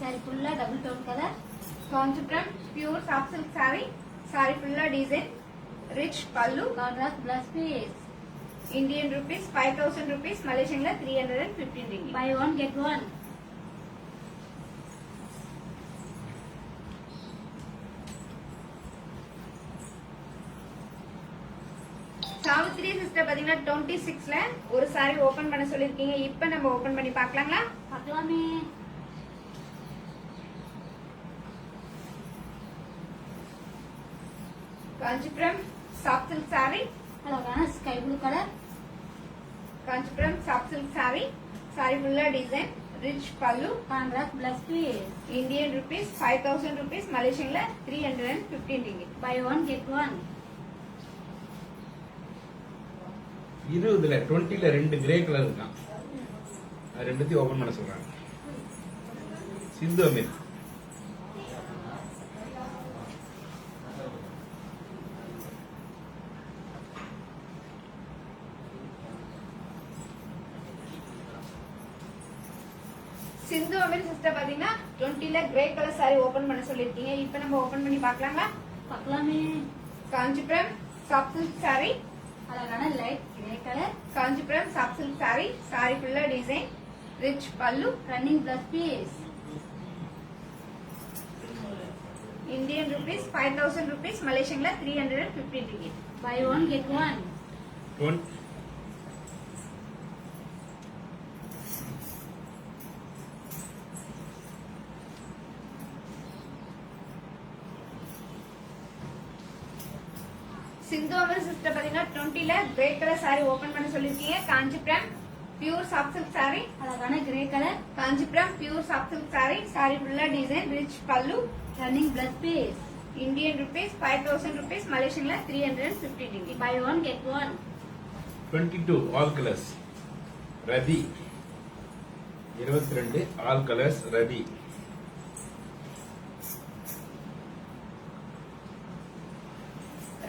சாரி ஃபுல்லா double tone colour. Kanchipuram pure soft silk sorry. Sorry ஃபுல்லா design, rich பல்லு. Contrast plus piece. Indian rupees 5000 rupees, Malaysian 315 ringgit. Buy one get one. Savitri sister பாத்தீங்கன்னா 26ல ஒரு sorry open பண்ண சொல்லிருக்கீங்க. இப்ப நம்ம ஓபன் பண்ணி பார்க்கலாங்களா? பார்க்கலாமே. Kanchipuram soft silk sorry. அழகான sky blue colour. Kanchipuram soft silk sorry. Sorry ஃபுல்லா டிசைன், ரிச் பல்லு. Contrast plus piece. Indian rupees 5000 rupees, Malaysian 315 ringgit. Buy one get one. 20ல 20ல 2 கிரே கலர் இருக்கான். அது ரெண்டுத்தையும் ஓபன் பண்ண சொல்றாங்க. சிந்து அமீர். சிந்து அமீர் சிஸ்டர் பாத்தீங்கன்னா 20ல கிரே கலர் சாரி ஓபன் பண்ண சொல்லிருக்கீங்க. இப்ப நம்ம ஓபன் பண்ணி பார்க்கலாங்களா? பார்க்கலாமே. Kanchipuram soft silk sorry. அழகான light grey colour. Kanchipuram soft silk sorry. Sorry ஃபுல்லா design, rich pallu. Running blouse piece. Indian rupees 5000 rupees, Malaysian 315 ringgit. Buy one get one. 20 Sindhu Ameer sister பாத்தீங்கன்னா 20ல கிரே கலர் சாரி ஓபன் பண்ண சொல்லிருக்கீங்க. Kanchipuram pure soft silk sorry. அழகான grey colour. Kanchipuram pure soft silk sorry. Sorry ஃபுல்லா design, rich pallu. Running blouse piece. Indian rupees 5000 rupees, Malaysian 315 ringgit. Buy one get one. 22 all colours ரதி. 22 all colours ரதி.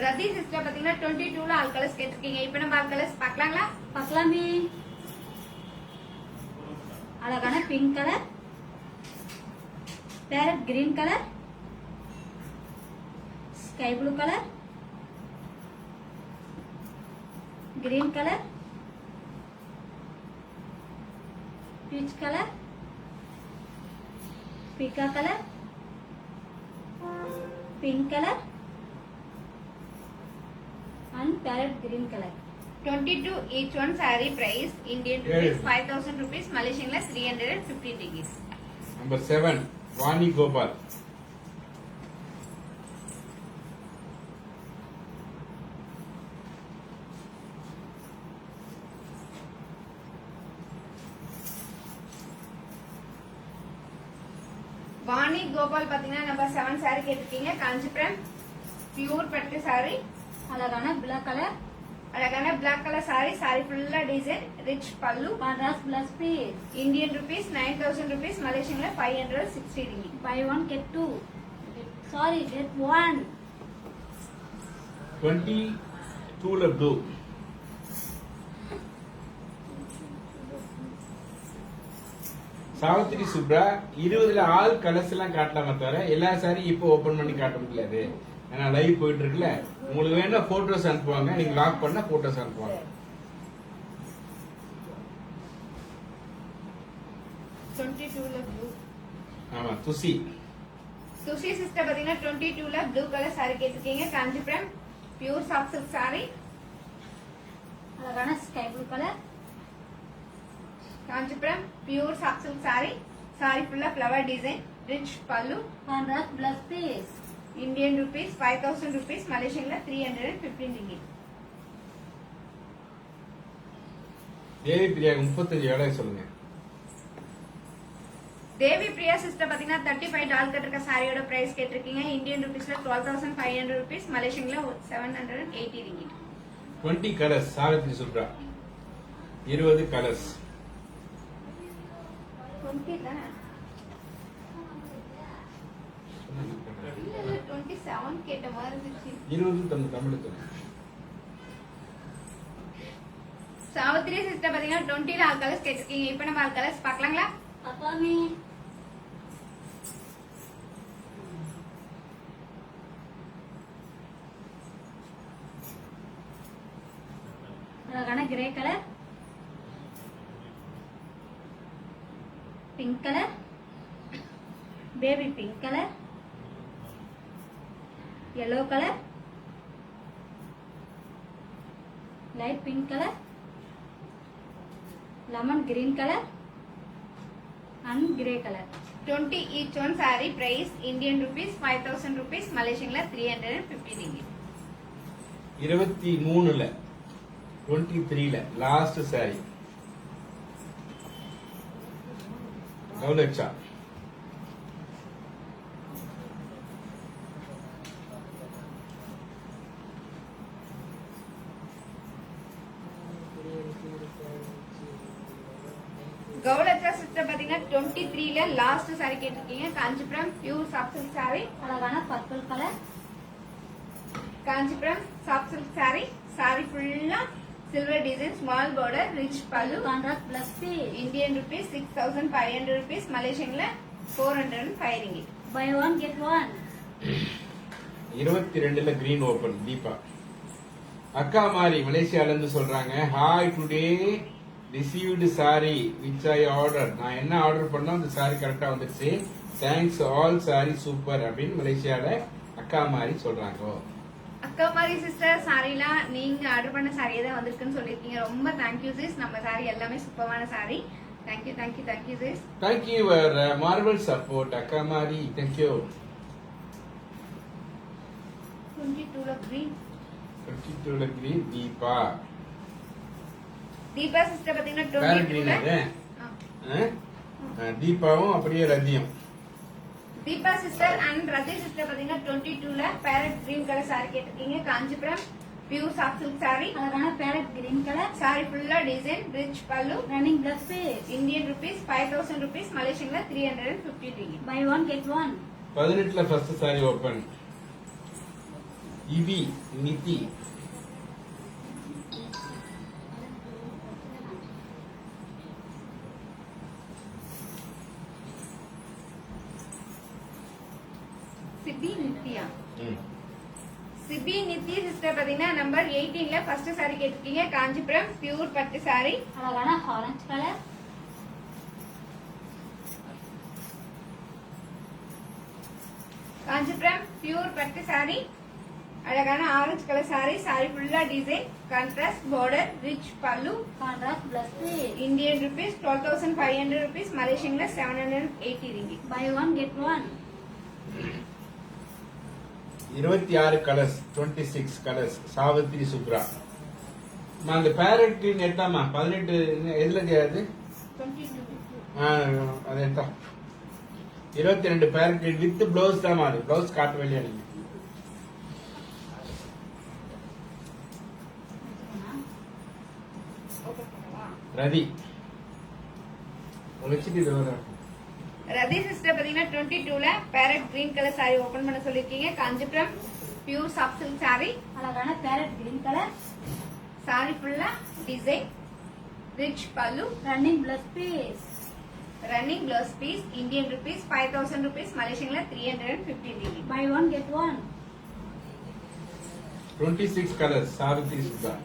Rathi sister பாத்தீங்கன்னா 22ல all colours கேட்டிருக்கீங்க. இப்ப நம்ம all colours பார்க்கலாங்களா? பார்க்கலாமே. அழகான pink colour. Parrot green colour. Sky blue colour. Green colour. Peach colour. பீக்கா கலர். Pink colour. and parrot green color. 22 each one saree price. Indian rupees 5000 rupees, Malaysian 315 ringgit. Number 7 Vani Gopal. Vani Gopal பாத்தீங்கன்னா number 7 sorry கேட்டிருக்கீங்க. Kanchipuram pure பட்டு sorry, அழகான black color, அழகான black colour sorry, sorry ஃபுல்லா design, rich பல்லு, contrast blouse piece. Indian rupees 9000 rupees, மலேசியன்ல 560 ringgit. Buy one get two. Sorry, get one. 22ல blue. Savithri Subra 20ல ஆல் கலர்ஸ் எல்லாம் காட்டலாம தவிர எல்லா சாரி இப்போ ஓபன் பண்ணி காட்ட முடியாது. ஏன்னா லைவ் போயிட்டு இருக்குல்ல. உங்களுக்கு வேணா போட்டோஸ் அனுப்புவாங்க, நீங்க லாக் பண்ணா போட்டோஸ் அனுப்புவாங்க. 22ல ப்ளூ. ஆமா துசி. சுஷி சிஸ்டர் பாத்தீங்கன்னா 22ல ப்ளூ கலர் சாரி கேட்டிருக்கீங்க. Kanchipuram pure soft silk sorry, அழகான sky blue color, Kanchipuram pure soft silk sorry, sorry ஃபுல்லா ஃப்ளவர் டிசைன், ரிச் பல்லு, contrast blouse piece. Indian rupees 5000 rupees, மலேசியன்ல 315 ringgit. தேவி பிரியா 35 எவ்வளவு சொல்லுங்க. தேவி பிரியா சிஸ்டர் பாத்தீங்கன்னா 35 டால் கட் இருக்க சாரியோட பிரைஸ் கேட்டிருக்கீங்க. இந்தியன் ருபீஸ்ல 12500 ருபீஸ், மலேசியன்ல 780 ringgit. 20 colours Savithri Subra. 20 colours. 20 தானே? இல்ல, 27 கேட்ட மாதிரி இருந்துச்சு. 20 தமிழுக்கு. சாவித்திரி சிஸ்டர் பாத்தீங்கன்னா 20ல ஆல் கலர்ஸ் கேட்டிருக்கீங்க. இப்ப நம்ம ஆல் கலர்ஸ் பார்க்கலாங்களா? பார்க்கலாமே. அழகான grey colour, pink colour, baby pink colour, yellow colour, light pink colour, lemon green colour and grey color. 20 each one saree price Indian rupees 5000 rupees, மலேசியன்ல 350 ringgit. 23ல 23ல லாஸ்ட் சாரி கௌலட்சா. கௌலட்சா சிஸ்டர் பாத்தீங்கன்னா 23ல லாஸ்ட் சாரி கேட்டிருக்கீங்க. Kanchipuram pure soft silk sorry, அழகான purple colour, Kanchipuram soft silk sorry, sorry ஃபுல்லா silver design, small border, rich பல்லு, contrast blouse piece. Indian rupees 6500 rupees, மலேசியன்ல 405 ringgit. Buy one get one. 22ல கிரீன் ஓபன் தீபா. அக்கா மாரி மலேசியால இருந்து சொல்றாங்க, hi today received sari which I order. நான் என்ன ஆர்டர் பண்ணோம் அந்த சாரி கரெக்டா வந்துருச்சு. தேங்க்ஸ் ஆல் சாரி சூப்பர் அப்படின்னு மலேசியால அக்கா மாரி சொல்றாங்க. அக்கா மாதிரி சிஸ்டர் சாரிலாம் நீங்க ஆர்டர் பண்ண சாரியே தான் வந்திருக்குன்னு சொல்லிருக்கீங்க. ரொம்ப தேங்க்யூ சிஸ். நம்ம சாரி எல்லாமே சூப்பரான sari. Thank you thank you thank you sis. Thank you marvel support அக்கா மாரி. தேங்க்யூ. 22ல கிரீன். 22ல கிரீன் தீபா. தீபா சிஸ்டர் பாத்தீங்கன்னா வேற கிரீன் 22ல அது தீபாவும் அப்படியே ரத்தியம். Deepa sister and Rathi sister பாத்தீங்கன்னா 22ல பேரட் கிரீன் கலர் சாரி கேட்டிருக்கீங்க. Kanchipuram pure soft silk sorry, அழகான பேரட் கிரீன் கலர், சாரி ஃபுல்லா design, rich pallu, running blouse piece. Indian rupees 5000 rupees, மலேசியன்ல 350 ringgit. Buy one get one. 18ல first sari open. இவி நிதி. சிபி நித்யா. ம். சிபி நித்தி சிஸ்டர் பாத்தீங்கன்னா number 18ல ஃபர்ஸ்ட் சாரி கேட்டிருக்கீங்க. Kanchipuram pure பட்டு சாரி, அழகான ஆரஞ்சு கலர், காஞ்சிபுரம் பியூர் பட்டு சாரி, அழகான ஆரஞ்சு கலர் சாரி, சாரி ஃபுல்லா டிசைன், கான்ட்ராஸ்ட் பார்டர், ரிச் பல்லு, contrast blouse piece. Indian rupees 12500 rupees, மலேசியன்ல 780 ringgit. Buy one get one. 26 colours 26 colours Savitri Subra. நான் அந்த பேரட் கிரீன் எடுத்தாமா 18 எதுல அது 22. அது எடுத்தா 22 பேரட் கிரீன் வித் பிளவுஸ் தான். அது பிளவுஸ் காட்ட வேண்டிய நீங்க ரதி வச்சுட்டு இது வர ரதி சிஸ்டர் பாத்தீங்கன்னா 22ல parrot green colour sari open பண்ண சொல்லிருக்கீங்க. Kanchipuram pure soft silk sorry. அழகான பேரட் கிரீன் கலர். சாரி ஃபுல்லா design, rich pallu, running blouse piece. Running blouse piece. Indian rupees 5000 rupees, மலேசியன்ல 350 ringgit. Buy one get one. 26 colours Savitri Sudha.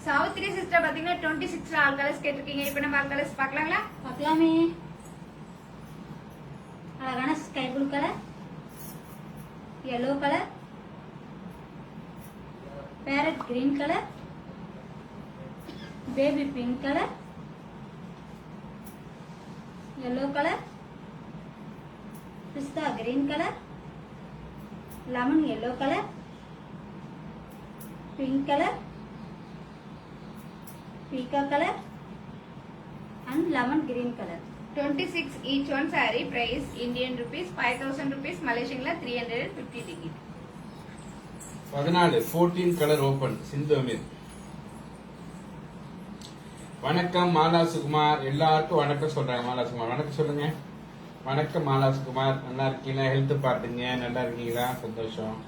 Savitri sister பாத்தீங்கன்னா 26ல all colours கேட்டிருக்கீங்க. இப்போ நம்ம ஆல் கலர்ஸ் பார்க்கலாங்களா? பார்க்கலாமே. அழகான sky blue colour, yellow colour, parrot green colour, baby pink colour, yellow colour, பிஸ்தா green colour, lemon yellow colour, pink colour, Bhika colour and lemon green color. 26 each one saree price Indian rupees 5000 rupees, மலேசியன்ல 350 ringgit. 14 colour open Sindhu Ameer. வணக்கம் மாலா சுகுமார். எல்லாருக்கும் வணக்கம் சொல்றாங்க. மாலா சுகுமார் வணக்கம் சொல்லுங்க. வணக்கம் மாலா சுகுமார். நல்லா இருக்கீங்களா? ஹெல்த் பாத்துங்க. நல்லா இருக்கீங்களா? சந்தோஷம்.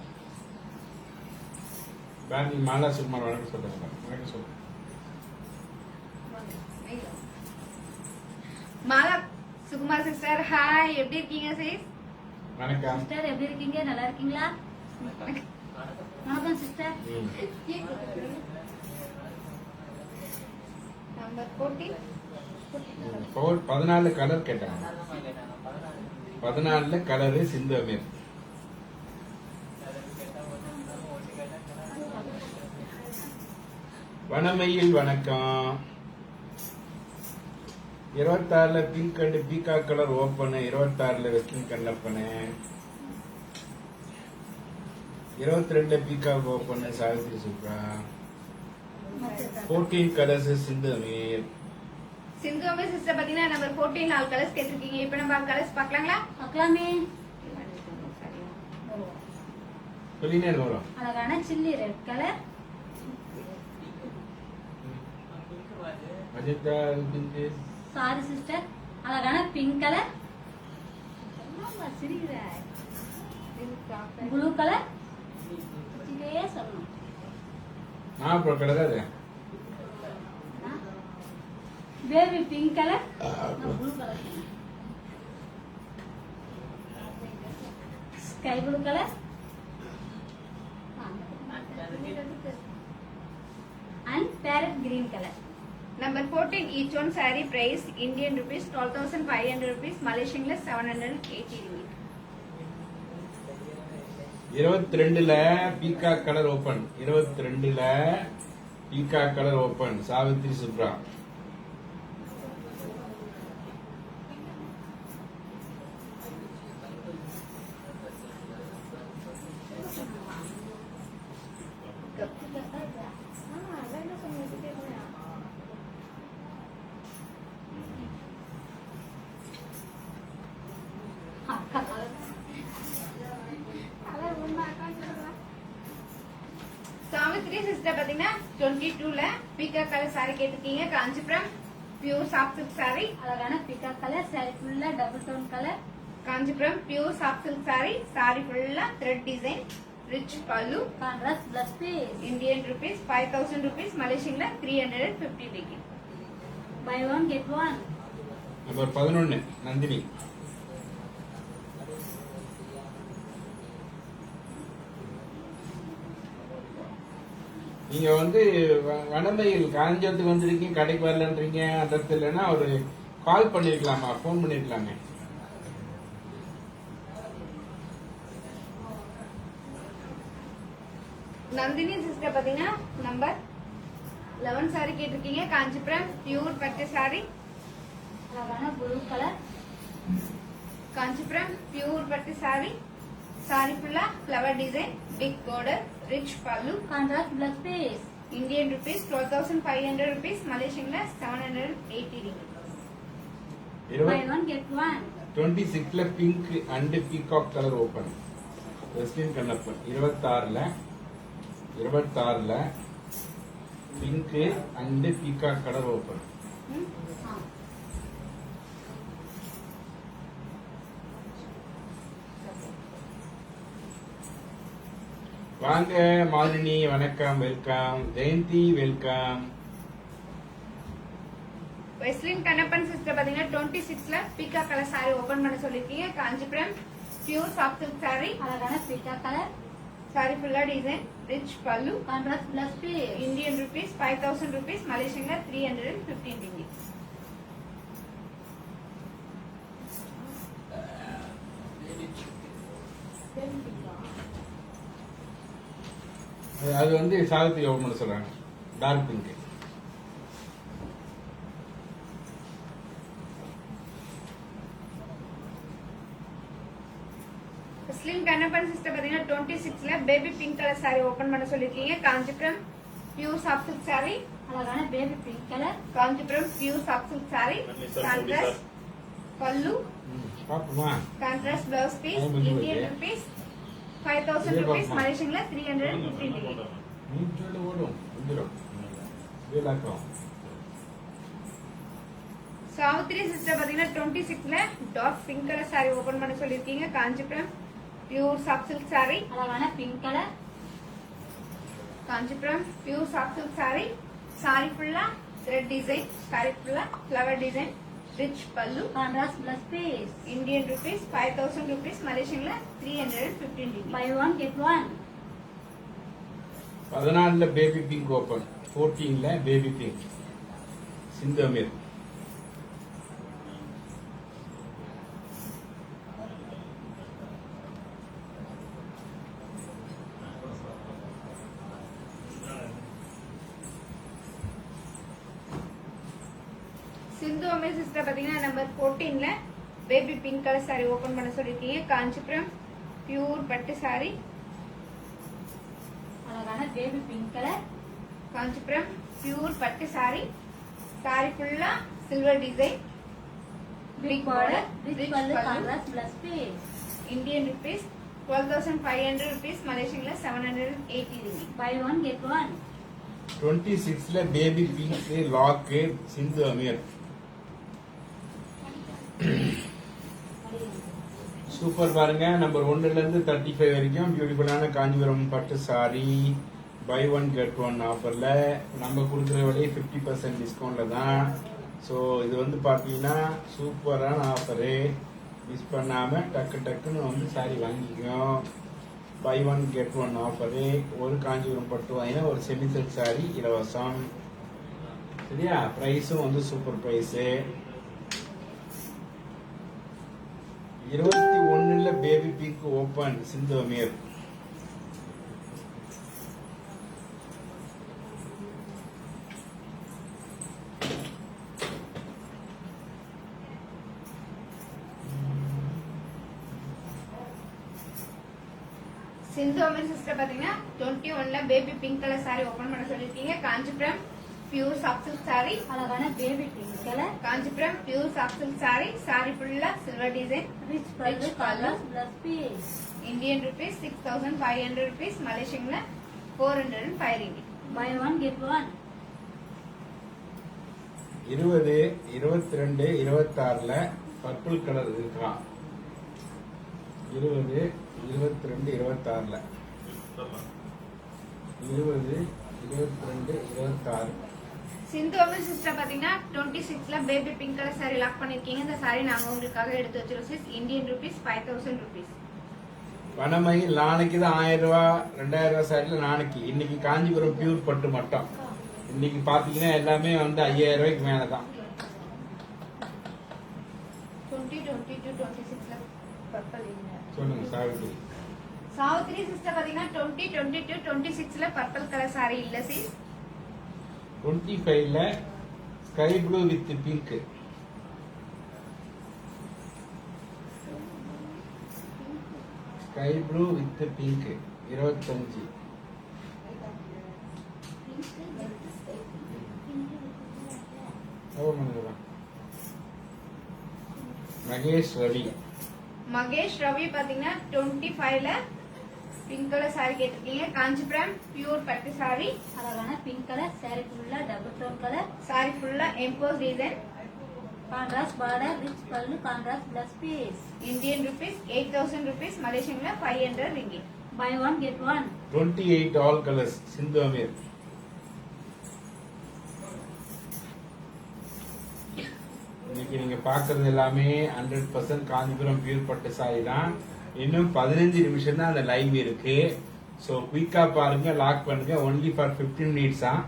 பாரதி மாலா சுகுமார் வணக்கம் சொல்றாங்க. வணக்கம் சொல்லுங்க. மாலா சுகுமார் சிஸ்டர் ஹாய், எப்படி இருக்கீங்க சிஸ்? வணக்கம். சிஸ்டர் எப்படி இருக்கீங்க? நல்லா இருக்கீங்களா? வணக்கம் சிஸ்டர். நம்பர் 14 14 கலர் கேட்டாங்க. 14 கலரு சிந்து அமீர். வனமையில் வணக்கம். 26ல pink and peacock colour open. 26ல வெஸ்டர்ன் கண்ணப்பனு. 22ல peacock open Savitri Subra. 14 colours Sindhu Ameer. Sindhu Ameer sister பாத்தீங்கன்னா நம்பர் 14 ஆல் கலர்ஸ் கேட்டிருக்கீங்க. இப்போ நம்ம ஆல் கலர்ஸ் பார்க்கலாங்களா? பார்க்கலாமே. சொல்லினே வரும். அழகான chilli red colour, Ajitha Bindu. Sorry sister. அழகான பிங்க் கலர், ப்ளூ கலர். இதே சொல்லணும். அப்புறம் கலர் அது baby pink colour, blue colour, sky blue colour and parrot green color. Number 14 each one saree price Indian rupees 12500 rupees, மலேசியன்ல 780 ringgit. 22ல peacock colour open. 22ல peacock colour open Savitri Subra. Savitri sister பாத்தீங்கன்னா 22ல peacock colour saree கேட்டிருக்கீங்க. Kanchipuram pure soft silk saree. அழகான Bhika colour, sorry ஃபுல்லா double tone colour. Kanchipuram pure soft silk saree. saree ஃபுல்லா thread design, rich பல்லு. Contrast plus piece. Indian rupees 5000 rupees, மலேசியன்ல 350 ringgit. Buy one get one. Number 11 Nandini. நீங்க வனமையில் காஞ்சத்துக்கு வந்திருக்கீங்க, கடைக்கு வரலன்றீங்க. அதற்கு இல்லைன்னா ஒரு கால் பண்ணிருக்கலாமா, போன் பண்ணிருக்கலாமே. நந்தினி சிஸ்டர் பாத்தீங்கன்னா நம்பர் 11 saree கேட்டிருக்கீங்க. காஞ்சிபுரம் பியூர் பட்டு saree. அழகான ப்ளூ கலர். காஞ்சிபுரம் பியூர் பட்டு saree. saree ஃபுல்லா flower design, big border, rich பல்லு. Contrast plus piece. Indian rupees 12500 rupees, மலேசியன்ல 780 ringgit. Buy one get one. 26ல pink and peacock colour open. Weslin Kannappan 26ல pink and peacock colour open. ஆ. வாங்க மாலினி, வணக்கம், welcome. Jayanthi, welcome. Weslin Kannappan sister பாத்தீங்கன்னா 26ல பீகா கலர் saree ஓபன் பண்ண சொல்லிருக்கீங்க. Kanchipuram pure soft silk saree. அழகான பீட்டா கலர் saree ஃபுல்லா டிசைன், ரிச் பல்லு. Contrast plus piece. Indian rupees 5000 rupees, Malaysian 315 ringgit. அது வந்து சாவித்திரி ஓப்பன் பண்ண சொல்றாங்க. Dark pink. Weslin Kannappan sister பாத்தீங்கன்னா 26ல baby pink colour saree open பண்ண சொல்லிருக்கீங்க. Kanchipuram pure soft silk saree. அழகான baby pink colour Kanchipuram pure soft silk saree. Contrast pallu, பாப்போமா? Contrast blouse piece. அது முடிஞ்சு Indian போச்சு. rupees 5000 rupees, Malaysian 315 ringgit. நீச்சோட ஓடும் வந்துடும். வேலாக்கம். சாவித்ரி சிஸ்டர் பாத்தீங்கன்னா 26ல dark pink colour saree open பண்ண சொல்லிருக்கீங்க. Kanchipuram pure soft silk saree. அழகான pink colour Kanchipuram pure soft silk saree. saree ஃபுல்லா thread design, saree ஃபுல்லா flower design, rich pallu. Contrast plus piece. Indian rupees 5000 rupees, Malaysian 315 ringgit. Buy one get one. 14ல baby pink open. 14ல baby pink சிந்தமீர். சிந்து அம்மே sister பாத்தீங்கன்னா number 14ல baby pink colour saree open பண்ண சொல்லிருக்கீங்க. Kanchipuram pure பட்டு saree. அழகான baby pink colour Kanchipuram pure பட்டு saree. saree ஃபுல்லா silver design, big border rich பல்லு contrast plus piece. Indian rupees 12,500 rupees, Malaysian 780 ringgit. Buy one get one. 26ல baby pink lock Sindhu Ameer. Super பாருங்க. Number 1ல இருந்து 35 வரைக்கும் பியூட்டிஃபுல்லான காஞ்சிபுரம் பட்டு sari buy one get one ஆஃபர்ல நம்ம கொடுக்குற விலையே 50% டிஸ்கவுண்ட்ல தான். ஸோ இது வந்து பார்த்தீங்கன்னா சூப்பரான ஆஃபரு. மிஸ் பண்ணாம டக்கு டக்குன்னு வந்து சாரி வாங்கிக்கோம். Buy one get one offer. ஒரு காஞ்சிபுரம் பட்டு வாங்கினா ஒரு செமி சில்க் சாரி இலவசம். சரியா? ப்ரைஸும் வந்து சூப்பர் ப்ரைஸு. 21ல baby pink open Sindhu Ameer. Sindhu Ameer sister பாத்தீங்கன்னா 21ல baby pink colour saree open பண்ண சொல்லிருக்கீங்க. Kanchipuram pure soft silk saree. அழகான baby pink colour Kanchipuram pure soft silk saree. saree ஃபுல்லா silver design, rich pallu Rich pallu. Contrast plus piece. Indian rupees 6,500 rupees, Malaysian 405 ringgit. Buy one get one. 20, 22, 26ல purple colour இருக்கா? 20, 22, 26ல 20, 22, 26. சிந்து Ameer sister பாத்தீங்கன்னா 26ல baby pink colour saree lock பண்ணிருக்கீங்க. இந்த saree நாங்க உங்களுக்காக எடுத்து வச்சிருக்கோம் sis. Indian rupees 5,000 rupees. பணமை நாளைக்கு தான் 1000 ரூபாய் 2000 ரூபாய் சாரில நாளைக்கு. இன்னைக்கு காஞ்சிபுரம் பியூர் பட்டு மட்டும். இன்னைக்கு பாத்தீங்கன்னா எல்லாமே வந்து 5000 ரூபாய்க்கு மேலதான். 20, 22, 26ல பர்பிள் சொல்லுங்க சாவித்ரி. சாவித்ரி சிஸ்டர் பாத்தீங்கன்னா 20, 22, 26ல பர்பிள் கலர் saree இல்ல sis. 25ல sky blue with pink. Sky blue with pink 25. Mahesh Ravi. Mahesh Ravi பாத்தீங்கன்னா 25ல பிங்க் கலர் சாரி கேட்டிருக்கீங்க காஞ்சிபுரம் பியூர் பட்டு சாரி. அழகான பிங்க் கலர் saree ஃபுல்லா டபுள் டோன் கலர். சாரி ஃபுல்லா emboss design. Contrast border, rich பல்லு, contrast plus piece. Indian rupees 8000 rupees, மலேசியன்ல 500 ringgit. Buy one get one. 28 all colors Sindhu Ameer. இன்னைக்கு நீங்க பாக்குறது எல்லாமே 100% காஞ்சிபுரம் பியூர் பட்டு சாரி தான். இன்னும் 15 நிமிஷம் தான் அந்த லைவ் இருக்கு. சோ குயிக்கா பாருங்க, லாக் பண்ணுங்க. ஒன்லி ஃபார் 15 மினிட்ஸ் தான்.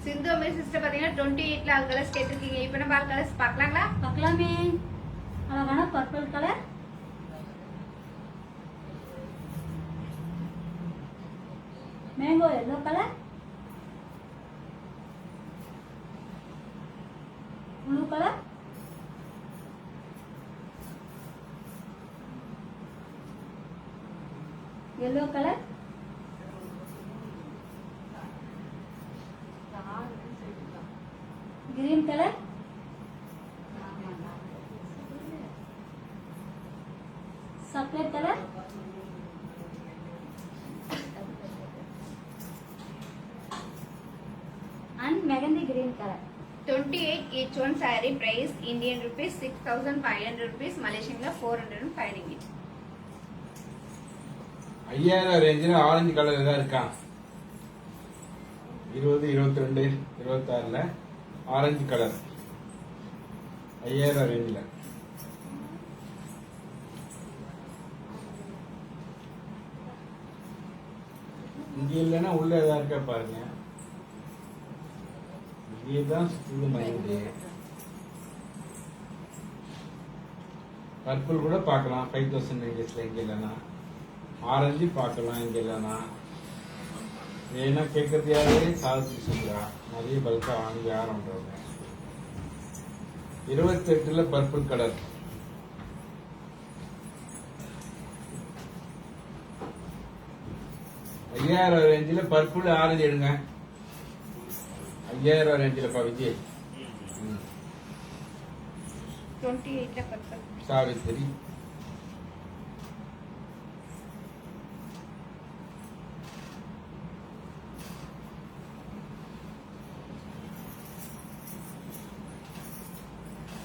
சிந்து அமீர் சிஸ்டர் பாத்தீங்கன்னா 28ல ஆல் கலர்ஸ் கேட்டிருக்கீங்க. இப்போ நம்ம ஆல் கலர்ஸ் பார்க்கலாங்களா? பார்க்கலாமே. அழகான purple colour, mango yellow colour, blue colour, yellow colour, green colour, chocolate colour, and mehndi green colour. 28 each one saree price Indian rupees 6500 rupees, மலேசியன்ல 405 ringgit. 5000 ரேஞ்சில் ஆரஞ்சு கலர் ஏதாவது இருக்கா? 20, 22, 26ல ஆரஞ்சு கலர் 5000 ரேஞ்சில். இங்க இல்லைன்னா உள்ள ஏதாவது இருக்கா பாருங்க. இதுதான் சுற்றுது மைண்டு. பர்பிள் கூட பார்க்கலாம் 5000 ரேஞ்சஸ்ல. இங்க இல்லைன்னா ஆரஞ்சு பார்க்கலாம். இங்க இல்லைன்னா ஏன்னா கேட்கறது யாரு? சாவித்ரி சுந்தரா. நிறைய பல்கா வாங்கி ஆரம்பிடுவாங்க. 28ல பர்பிள் கலர். $5000 ரேஞ்சில் பர்பிள் ஆரஞ்சு எடுங்க. 5000 ரேஞ்சில் விஜய். 28ல பர்பிள். சாவித்திரி.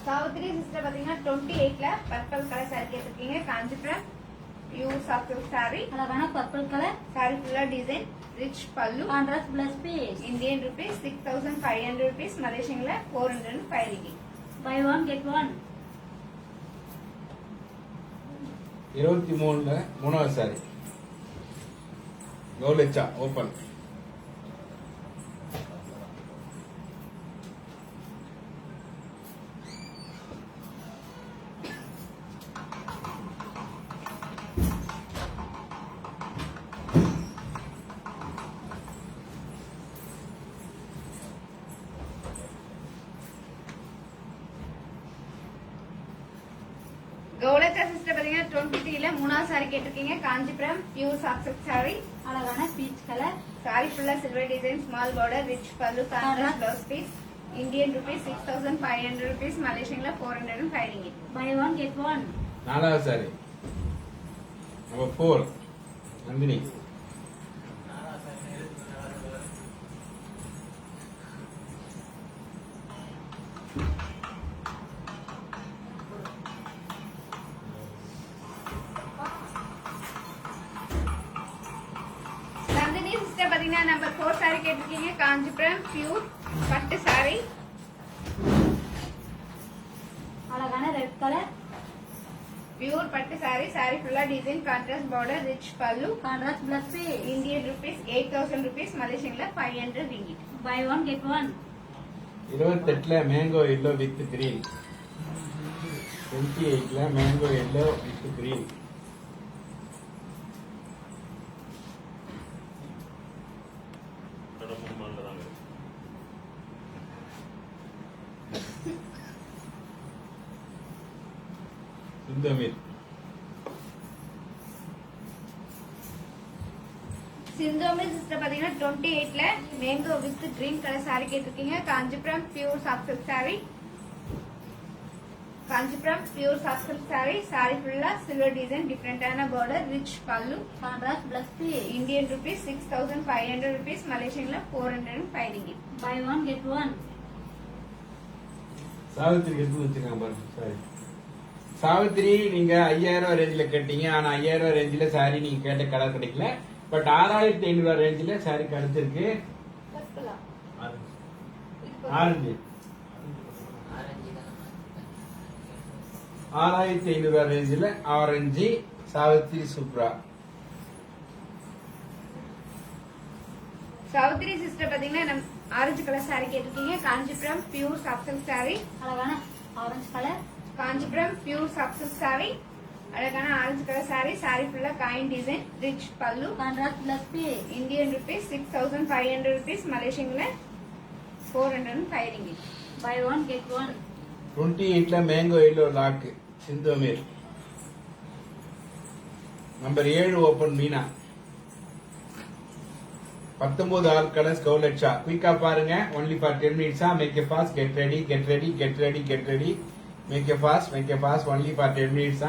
சாவித்ரி சிஸ்டர் பாத்தீங்கன்னா 28ல பர்பிள் கலர் சாரி கேட்டிருக்கீங்க. Kanchipuram pure soft silk sorry. அழகான பர்பிள் கலர், சாரி ஃபுல்லா டிசைன், ரிச் பல்லு. Contrast plus piece. Indian rupees 6500 rupees, மலேசியன்ல 405 ringgit. Buy one get one. 23ல 3வது சாரி கௌலச்சா ஓபன். கௌலச்சா சிஸ்டர் பாத்தீங்கன்னா 23ல 3வது சாரி கேட்டிருக்கீங்க. Kanchipuram pure soft silk sorry. அழகான பீச் கலர், சாரி ஃபுல்லா silver design, small border, rich பல்லு, contrast blouse piece. Indian rupees 6500 rupees, மலேசியன்ல 405 ringgit. Buy one get one. 4வது சாரி நம்பர் 4 நந்தினி. நந்தினி சிஸ்டர் பாத்தீங்கன்னா நம்பர் 4 சாரி கேட்டிருக்கீங்க. காஞ்சிபுரம் பியூர் பட்டு சாரி. அழகான ரெட் கலர், பியூர் பட்டு சாரி. சாரி ஃபுல்லா டிசைன், கான்ட்ராஸ்ட் பார்டர், ரிச் பல்லு. Contrast plus piece. Indian rupees 8000 rupees, மலேசியன்ல 500 ringgit. Buy one get one. 28ல மேங்கோ எல்லோ வித் கிரீன். 28ல மேங்கோ எல்லோ வித் கிரீன். சிந்தமீர். சிந்தோமி சிஸ்டர் பாத்தீங்கன்னா 28ல mango with green colour sorry கேட்டிருக்கீங்க. Kanchipuram pure soft silk sorry. Kanchipuram pure soft silk saree. Saree ஃபுல்லா silver design, டிஃபரெண்டான border, rich பல்லு. Contrast blouse piece. Indian rupees 6500 rupees, மலேசியன்ல 405 ringgit. Buy one get one. Savithri எடுத்து வச்சிருக்காங்க பாருங்க. சாரி சாவித்திரி, நீங்க 5000 ரேஞ்சில கேட்டீங்க. ஆனா 5000 ரேஞ்சில சாரி நீங்க கேட்ட கலர் கிடைக்கல. பட் 6500 ரேஞ்சில சாரி கிடைச்சிருக்கு. பர்பிளா? ஆரஞ்சு 6500 ரேஞ்சில ஆரஞ்சு. சாவித்திரி சூப்பரா. சாவித்திரி சிஸ்டர் பாத்தீங்கன்னா நம்ம ஆரஞ்சு கலர் saree கேட்டிருக்கீங்க. Kanchipuram pure soft silk saree. அழகான orange colour. Kanchipuram pure soft silk saree. அழகான ஆரஞ்சு கலர் saree. saree ஃபுல்லா காயின் டிசைன், ரிச் பல்லு. Contrast blouse piece. Indian rupees 6500 rupees, மலேசியன்ல 405 ringgit. Buy one get one. 28ல mango yellow lock சிந்தோமேர். Number 7 open Meena. 19 all colours கவுலட்சா. குயிக்கா பாருங்க. Only for 10 minutes. Make a fast, get ready, get ready, get ready, get ready. Make a fast, only for 10 minutes.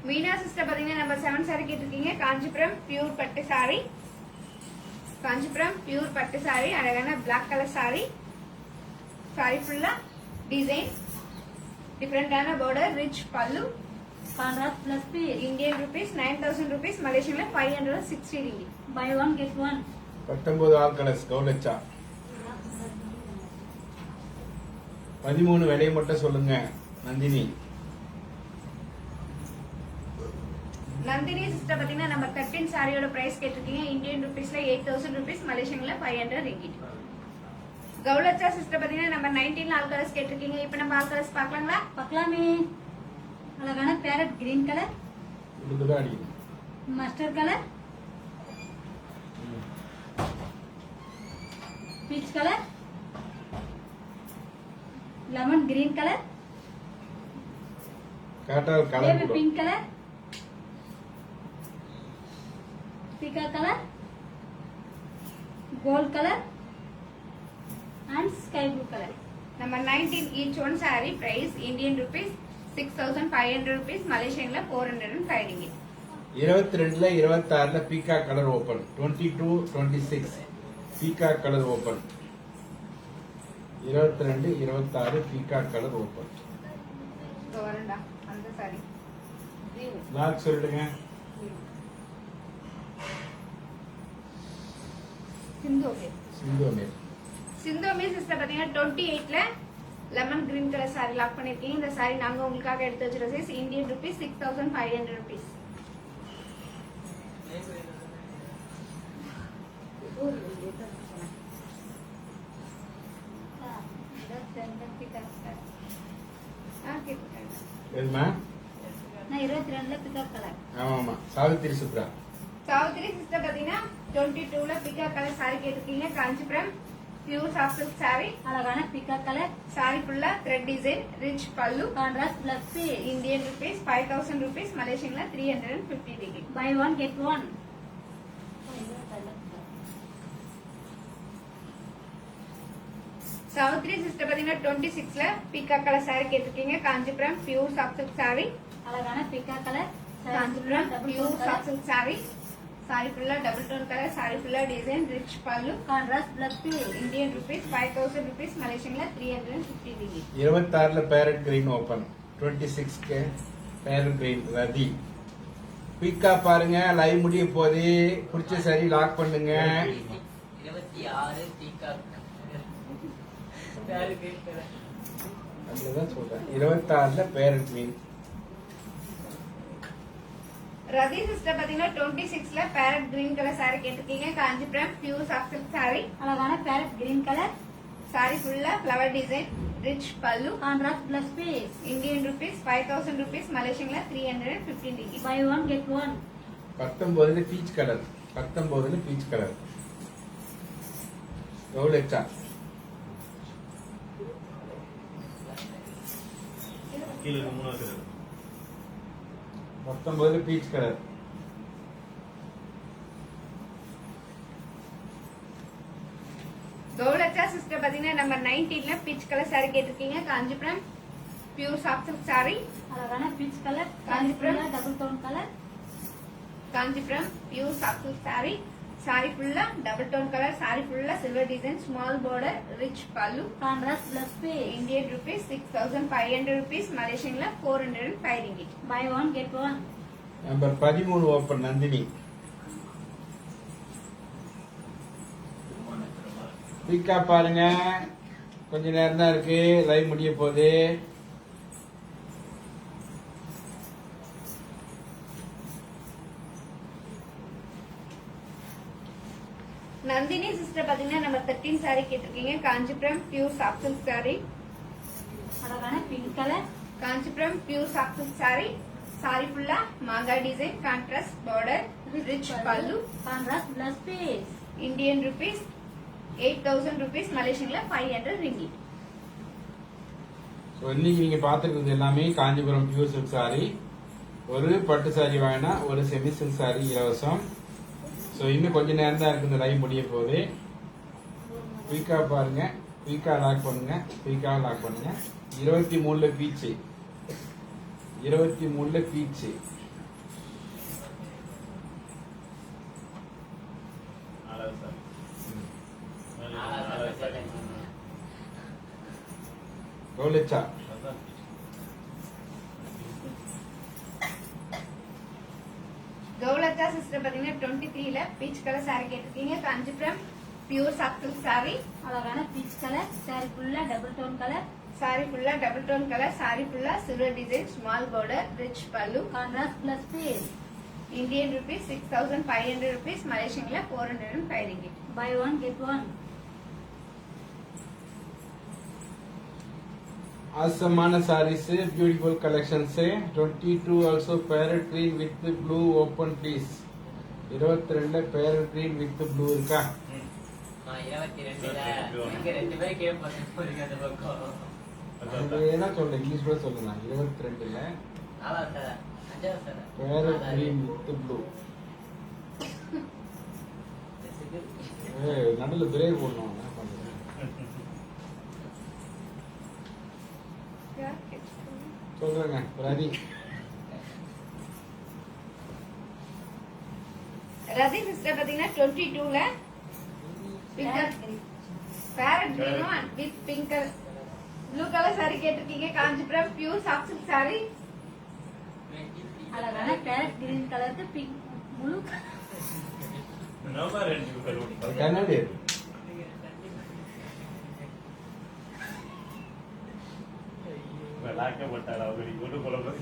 Meena sister பாத்தீங்கன்னா number 7 saree கேட்டிருக்கீங்க. Kanchipuram pure பட்டு saree. Kanchipuram pure பட்டு saree. அழகான black colour saree. saree ஃபுல்லா design, டிஃபரெண்டான border, rich பல்லு. Contrast blouse piece. Indian rupees 9000 rupees, மலேசியன்ல 560 ringgit. Buy one get one. 19 all colours கவுலட்சா. 13 விலையை மட்டும் சொல்லுங்க நந்தினி. நந்தினி சிஸ்டர் பாத்தீங்கன்னா நம்பர் 13 சாரியோட பிரைஸ் கேட்டிருக்கீங்க. இந்தியன் ருபீஸ்ல 8000 rupees, மலேசியன்ல 500 ringgit. கௌலச்சா சிஸ்டர் பாத்தீங்கன்னா நம்பர் 19 ஆல் கலர்ஸ் கேட்டிருக்கீங்க. இப்போ நம்ம ஆல் கலர்ஸ் பார்க்கலாங்களா? பார்க்கலாமே. அழகான பேரட் கிரீன் கலர், இதுக்குதான் அடிக்கணும். Mustard colour, peach colour, lemon green colour, கேட்டால் கலர் பேபி கூட. Pink colour, Bhika colour, gold colour and sky blue color. Number 19 each one saree price Indian rupees 6500 rupees, மலேசியன்ல 405 ringgit. 22ல 26ல peacock colour open. 22 26 peacock colour open. 22 26 peacock colour open. இதோ வரேன்டா அந்த saree. Lock சொல்லுங்க. சிந்தோமே. சிந்தோமே. சிந்தோமே sister பாத்தீங்கன்னா 28ல lemon green colour saree lock பண்ணிருக்கீங்க. இந்த saree நாங்க உங்களுக்காக எடுத்து வச்சிருக்க சைஸ் இந்தியன் ருபீஸ் 6500 rupees. எதுமா? நான் 22ல பிகாக் கலர். ஆமாமா சாவித்திரி சுப்ரா. சாவித்திரி சிஸ்டர் பாத்தீங்கன்னா 22ல பிகா கலர் saree கேட்டிருக்கீங்க. Kanchipuram pure soft silk saree. அழகான பிகாக் கலர். saree ஃபுல்லா த்ரெட் டிசைன், ரிச் பல்லு. Contrast blouse piece. Indian rupees 5000 rupees, மலேசியன்ல 350 ringgit. Buy one get one. Savithri sister பாத்தீங்கன்னா 26ல பீகா கலர் saree கேட்டிருக்கீங்க. Kanchipuram pure soft silk saree. அழகான peacock colour. Kanchipuram pure soft silk saree. saree ஃபுல்லா double tone colour, saree ஃபுல்லா design, rich பல்லு. Contrast blouse piece. Indian rupees 5000 rupees, மலேசியன்ல 350 ringgit. 26ல parrot green open. 26க்கு பேரட் கிரீன் ரதி. குயிக்கா பாருங்க, லைவ் முடிய போதே. பிடிச்ச சரி லாக் பண்ணுங்க. 26 பீகாக். அதுதான் சொல்றேன். 26ல பேரட் கிரீன். ரதி சிஸ்டர் பாத்தீங்கன்னா 26ல பேரட் கிரீன் கலர் saree கேட்டிருக்கீங்க. Kanchipuram pure soft silk saree. அழகான பேரட் கிரீன் கலர். saree ஃபுல்லா ஃப்ளவர் டிசைன், ரிச் பல்லு. Contrast blouse piece. Indian rupees 5000 rupees, மலேசியன்ல 350 ringgit. Buy one get one. 19ல பீச் கலர். 19ல peach colour. கவுலச்சா. கீழே 3 கலர். 19ல பீச் கலர். கௌலச்சா சிஸ்டர் பாத்தீங்கன்னா நம்பர் 19ல பீச் கலர் saree கேட்டிருக்கீங்க. Kanchipuram pure soft silk saree. அழகான peach colour, Kanchipuram. Double tone colour. Kanchipuram pure soft silk saree. saree ஃபுல்லா டபுள் டோன் கலர். saree ஃபுல்லா silver design, small border, rich பல்லு. Contrast plus piece. Indian rupees 6500 rupees. மலேசியன்ல 405 ringgit. Buy one get one. Number 13 open Nandini. குயிக்கா பாருங்க, கொஞ்ச நேரம் தான் இருக்கு, லைவ் முடிய போகுது. நந்தினி சிஸ்டர் பாத்தீங்கன்னா நம்பர் 13 saree கேட்டிருக்கீங்க. Kanchipuram pure soft silk saree. அழகான pink colour. Kanchipuram pure soft silk saree. saree ஃபுல்லா மாங்காய் டிசைன், கான்ட்ராஸ்ட் border, ரிச் பல்லு. Contrast plus piece. Indian rupees 8000 rupees. மலேசியன்ல 500 ringgit. ஸோ இன்னைக்கு நீங்க பார்த்துருக்கிறது எல்லாமே காஞ்சிபுரம் பியூர் சில்க் saree. ஒரு பட்டு saree வாங்கினா ஒரு செமி சில்க் saree இலவசம். ஸோ இன்னும் கொஞ்ச நேரம் தான் இருக்கு, இந்த லைவ் முடிய போகுது. குயிக்கா பாருங்க, குயிக்கா லாக் பண்ணுங்க, குயிக்கா லாக் பண்ணுங்க. 23ல பீச்சு, 23ல பீச்சு. நாலாவது சாரி. நாலாவது சாரி. கௌலச்சா அதான் கௌலச்சா சிஸ்டர் பாத்தீங்கன்னா 23ல பீச் கலர் saree கேட்டிருக்கீங்க. Kanchipuram pure soft silk saree. அழகான பீச் கலர். சாரி ஃபுல்லா டபுள் டோன் கலர். saree ஃபுல்லா டபுள் டோன் கலர். saree ஃபுல்லா silver design, small border, rich பல்லு. Contrast plus piece. Indian rupees 6500 rupees. மலேசியன்ல 405 ringgit. Buy one get one. ஆசமான sarees, beautiful collections. 22 also parrot green with blue open please. 22ல parrot green with blue இருக்கா? 22ல இங்க 2 பேர் கேட்பாங்க போறீங்க அந்த பக்கம். அது என்ன சொல்றேன், இங்கிலீஷ் கூட சொல்லுங்க. 22ல நாலாவது சார், அஞ்சாவது sir. Parrot green with blue. நடுவில் பிரேக் போடணும். என்ன பண்றது? சொல்றேங்க ரதி. ரதி சிஸ்டர் பாத்தீங்கன்னா 22ல பேரட் கிரீனும் with pink colour blue colour saree கேட்டிருக்கீங்க. Kanchipuram pure soft silk saree. அழகான பேரட் கிரீன் கலருக்கு பிங்க் முழு நம்பர் 2 கண்ணாடி லாக்கப்பட்டார் அவர் கொண்டு குழப்பம்.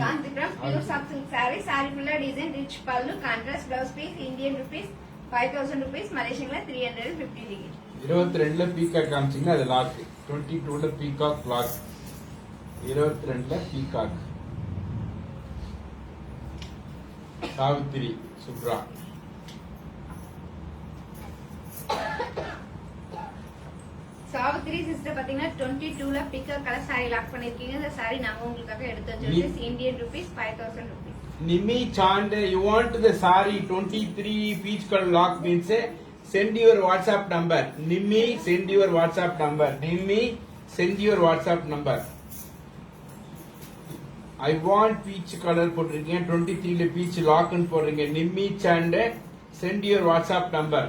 Kanchipuram pure soft silk saree. saree ஃபுல்லா டிசைன், ரிச் பல்லு, contrast blouse piece. Indian rupees 5000 rupees. மலேசியன்ல 350 ringgit. 22ல பீகாக் காமிச்சிங்க, அது லாக். 22ல பீகாக் லாக். 22ல பீகாக். சாவித்திரி சுப்ரா. சாவித்திரி சிஸ்டர் பாத்தீங்கன்னா 22ல பிக்கர் கலர் saree லாக் பண்ணிருக்கீங்க. இந்த saree நாங்க உங்களுக்காக எடுத்து வச்சிருக்கோம். Indian rupees 5000 rupees. Nimi Chand, you want the sari 23 peach color lock means send your WhatsApp number. Nimi, send your WhatsApp number. Nimi, send your WhatsApp number. I want peach color போட்டிருக்கேன். 23ல peach lock ன்னு போடுறீங்க. Nimi Chand, send your WhatsApp number.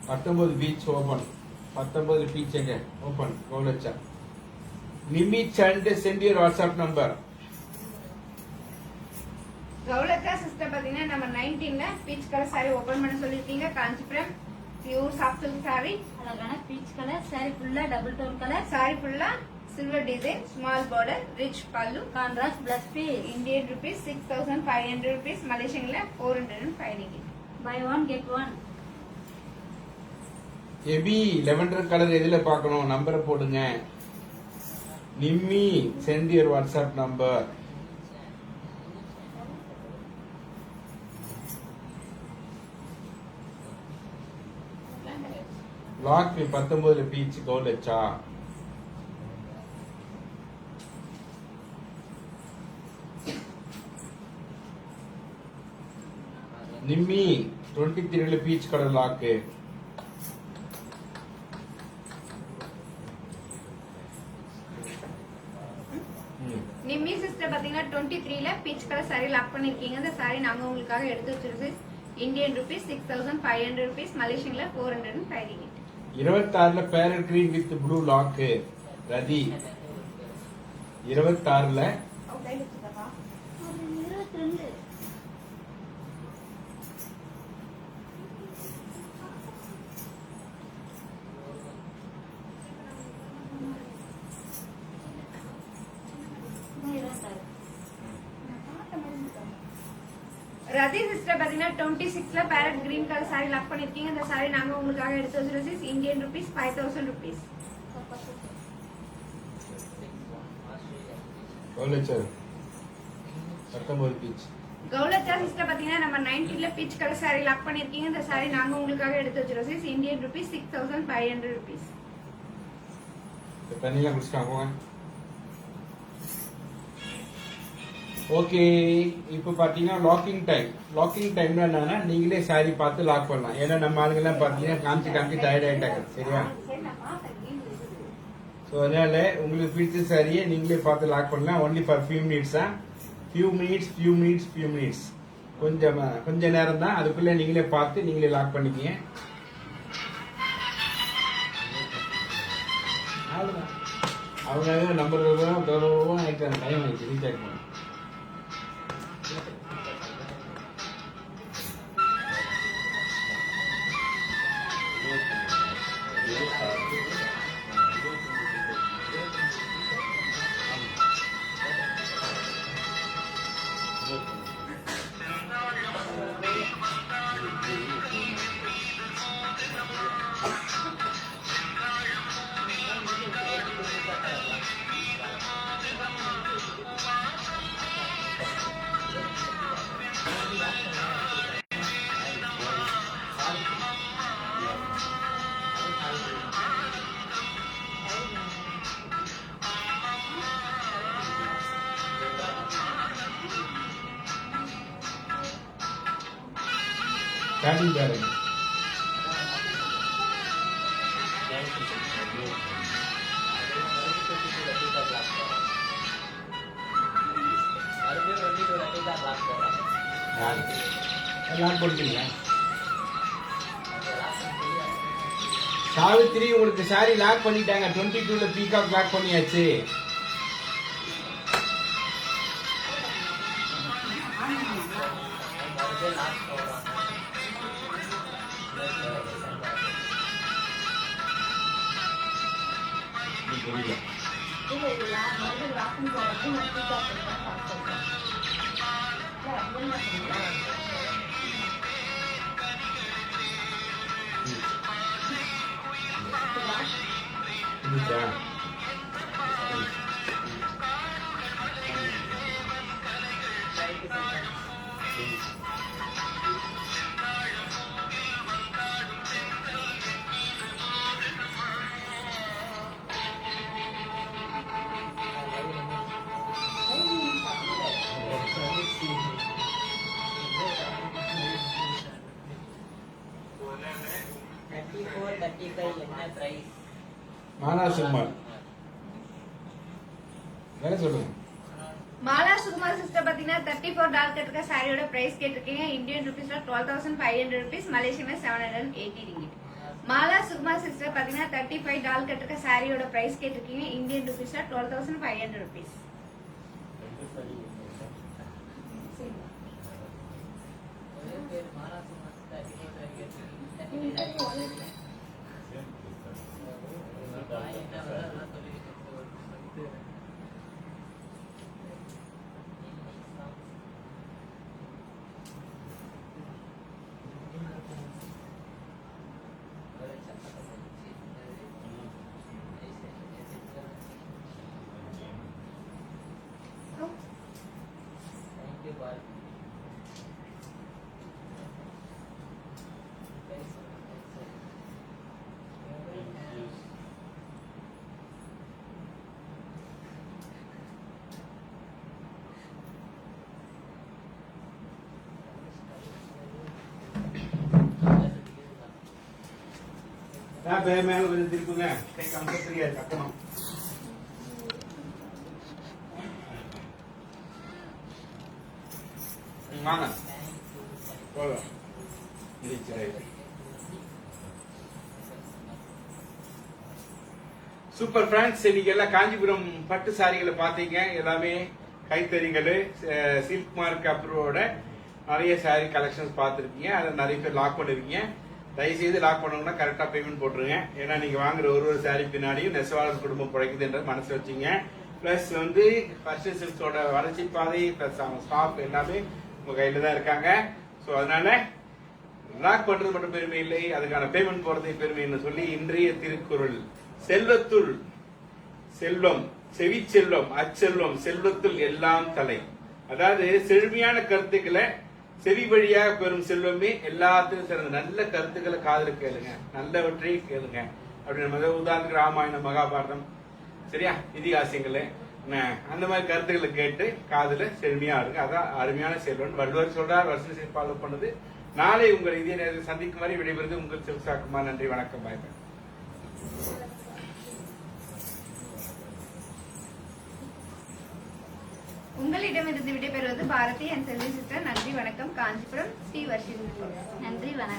19 peach open. 19 peach எங்க open. கௌலச்சா. Nimi Chand, send your WhatsApp number. கௌலச்சா sister பாத்தீங்கன்னா நம்ம 19ல peach colour saree open பண்ண சொல்லிருக்கீங்க. Kanchipuram pure soft silk saree. அழகான பீச் கலர். சாரி ஃபுல்லா டபுள் டோன் கலர். saree ஃபுல்லா silver design, small border, rich பல்லு. Contrast plus piece. Indian rupees 6500 rupees. மலேசியன்ல 405 ringgit. Buy one get one. எபி lavender colour எதுல பார்க்கணும், நம்பரை போடுங்க. Nimmi send your WhatsApp number. Lock 19ல peach கௌலச்சா. நிம்மி 23ல peach colour lock. Nimmi sister பாத்தீங்கன்னா 23ல பீச் கலர் saree லாக் பண்ணிருக்கீங்க. இந்த saree நாங்க உங்களுக்காக எடுத்து வச்சிருக்கோம். இந்தியன் ரூபீஸ் 6500 ரூபீஸ், மலேசியன்ல 405 ringgit. 26ல parrot green with blue lock Rathi. 26ல ஓகே எடுத்துக்கப்பா. அது 22. ரதி சிஸ்டர் பாத்தீங்கன்னா 26ல parrot green colour saree lock பண்ணிருக்கீங்க. இந்த saree நாங்க உங்களுக்காக எடுத்து வச்சிருக்கோம். Indian rupees 5000 rupees. கோலச்சர் 19 பீச். கௌலச்சா சிஸ்டர் பாத்தீங்கன்னா நம்ம 19ல பீச் கலர் saree லாக் பண்ணிருக்கீங்க. இந்த saree நாங்க உங்களுக்காக எடுத்து வச்சிருக்கோம். Indian rupees 6500 rupees. தண்ணிலாம் குடிச்சிட்டாங்க. ஓகே, இப்போ பாத்தீங்கன்னா லாக்கிங் டைம்ல என்னன்னா நீங்களே சாரி பார்த்து லாக் பண்ணலாம். ஏன்னா நம்ம ஆளுங்க எல்லாம் பாத்தீங்கன்னா காமிச்சு டயர்ட் ஆயிட்டாங்க. சரியா? ஸோ அதனால உங்களுக்கு பிடிச்ச சாரியை நீங்களே பார்த்து லாக் பண்ணலாம். Only for few minutes. கொஞ்ச நேரம் தான். அதுக்குள்ள நீங்களே பார்த்து நீங்களே லாக் பண்ணிக்கங்க. அவங்க நம்பர் ஆயிட்டாங்க. டைம் ஆயிடுச்சு. ரீசார்ஜ் பண்ண ஸ்டார்டிங் பேரண்ட் லாக் பண்ணிட்டீங்களா? சாவித்திரி உங்களுக்கு சாரி லாக் பண்ணிட்டாங்க. 22ல பீகாக் லாக் பண்ணியாச்சு. மாலா சுகுமார் வேற சொல்லுங்க. மாலா சுகுமார் சிஸ்டர் பாத்தீங்கன்னா 34 டால் கட்டுக்க சாரியோட பிரைஸ் கேட்டிருக்கீங்க. இந்தியன் ரூபீஸ்ல 12,500 ரூபீஸ், மலேசியன்ல 780 ringgit. மாலா சுகுமார் சிஸ்டர் பாத்தீங்கன்னா 35 டால் கட்டுக்க சாரியோட பிரைஸ் கேட்டிருக்கீங்க. இந்தியன் ரூபீஸ்ல 12,500 ரூபீஸ். மேல கொஞ்சம் திருப்புங்க. கை கம்பல்சரியா கட்டணும். வாங்க போதும். சூப்பர் ஃப்ரெண்ட்ஸ், இன்னைக்கு எல்லாம் காஞ்சிபுரம் பட்டு சாரிகளை பாத்தீங்க. எல்லாமே கைத்தறிகள், சில்க் மார்க் அப்ரூவோட நிறைய சாரி கலெக்ஷன்ஸ் பார்த்துருக்கீங்க. அதை நிறைய பேர் லாக் பண்ணுவீங்க. தயவுசெய்து லாக் பண்ணணும்னா கரெக்டா பேமெண்ட் போட்டுருங்க. ஏன்னா நீங்க வாங்குற ஒரு சாரி பின்னாடியும் நெசவாளர் குடும்பம் பிழைக்குதுன்ற மனசு வச்சுங்க. பிளஸ் வந்து ஃபர்ஸ்ட் சில்க்ஸோட வளர்ச்சி பாதை பிளஸ் அவங்க ஸ்டாஃப் எல்லாமே உங்க கையில தான் இருக்காங்க. ஸோ அதனால லாக் பண்றது மட்டும் பெருமை இல்லை, அதுக்கான பேமெண்ட் போறதே பெருமைன்னு சொல்லி இன்றைய திருக்குறள் செல்வத்துள் செல்வம், செவிச்செல்வம், அச்செல்வம், செல்வத்துள் எல்லாம் தலை. அதாவது செழுமையான கருத்துக்களை செவி வழியாக பெறும் செல்வமே எல்லாத்துக்கும் சிறந்த. நல்ல கருத்துக்களை காதுல கேளுங்க, நல்லவற்றை கேளுங்க அப்படின்னு உதாரணத்துக்கு ராமாயணம், மகாபாரதம், சரியா, இதிகாசங்களே அந்த மாதிரி கருத்துக்களை கேட்டு காதுல செழுமையா இருக்கு. அதான் அருமையான செல்வன் வள்ளுவர் சொல்றார். வருஷம் ஃபாலோ பண்ணுது. நாளை உங்கள் இதே நேரத்தில் சந்திக்கும் வரை விடைபெறுது உங்கள் சிவசாக்குமார். நன்றி, வணக்கம், பாய். உங்களிடமிருந்து விடைபெறுவது பாரதி என் செல்வி சிஸ்டர். நன்றி, வணக்கம். காஞ்சிபுரம் ஸ்ரீ வர்ஷினி. நன்றி, வணக்கம்.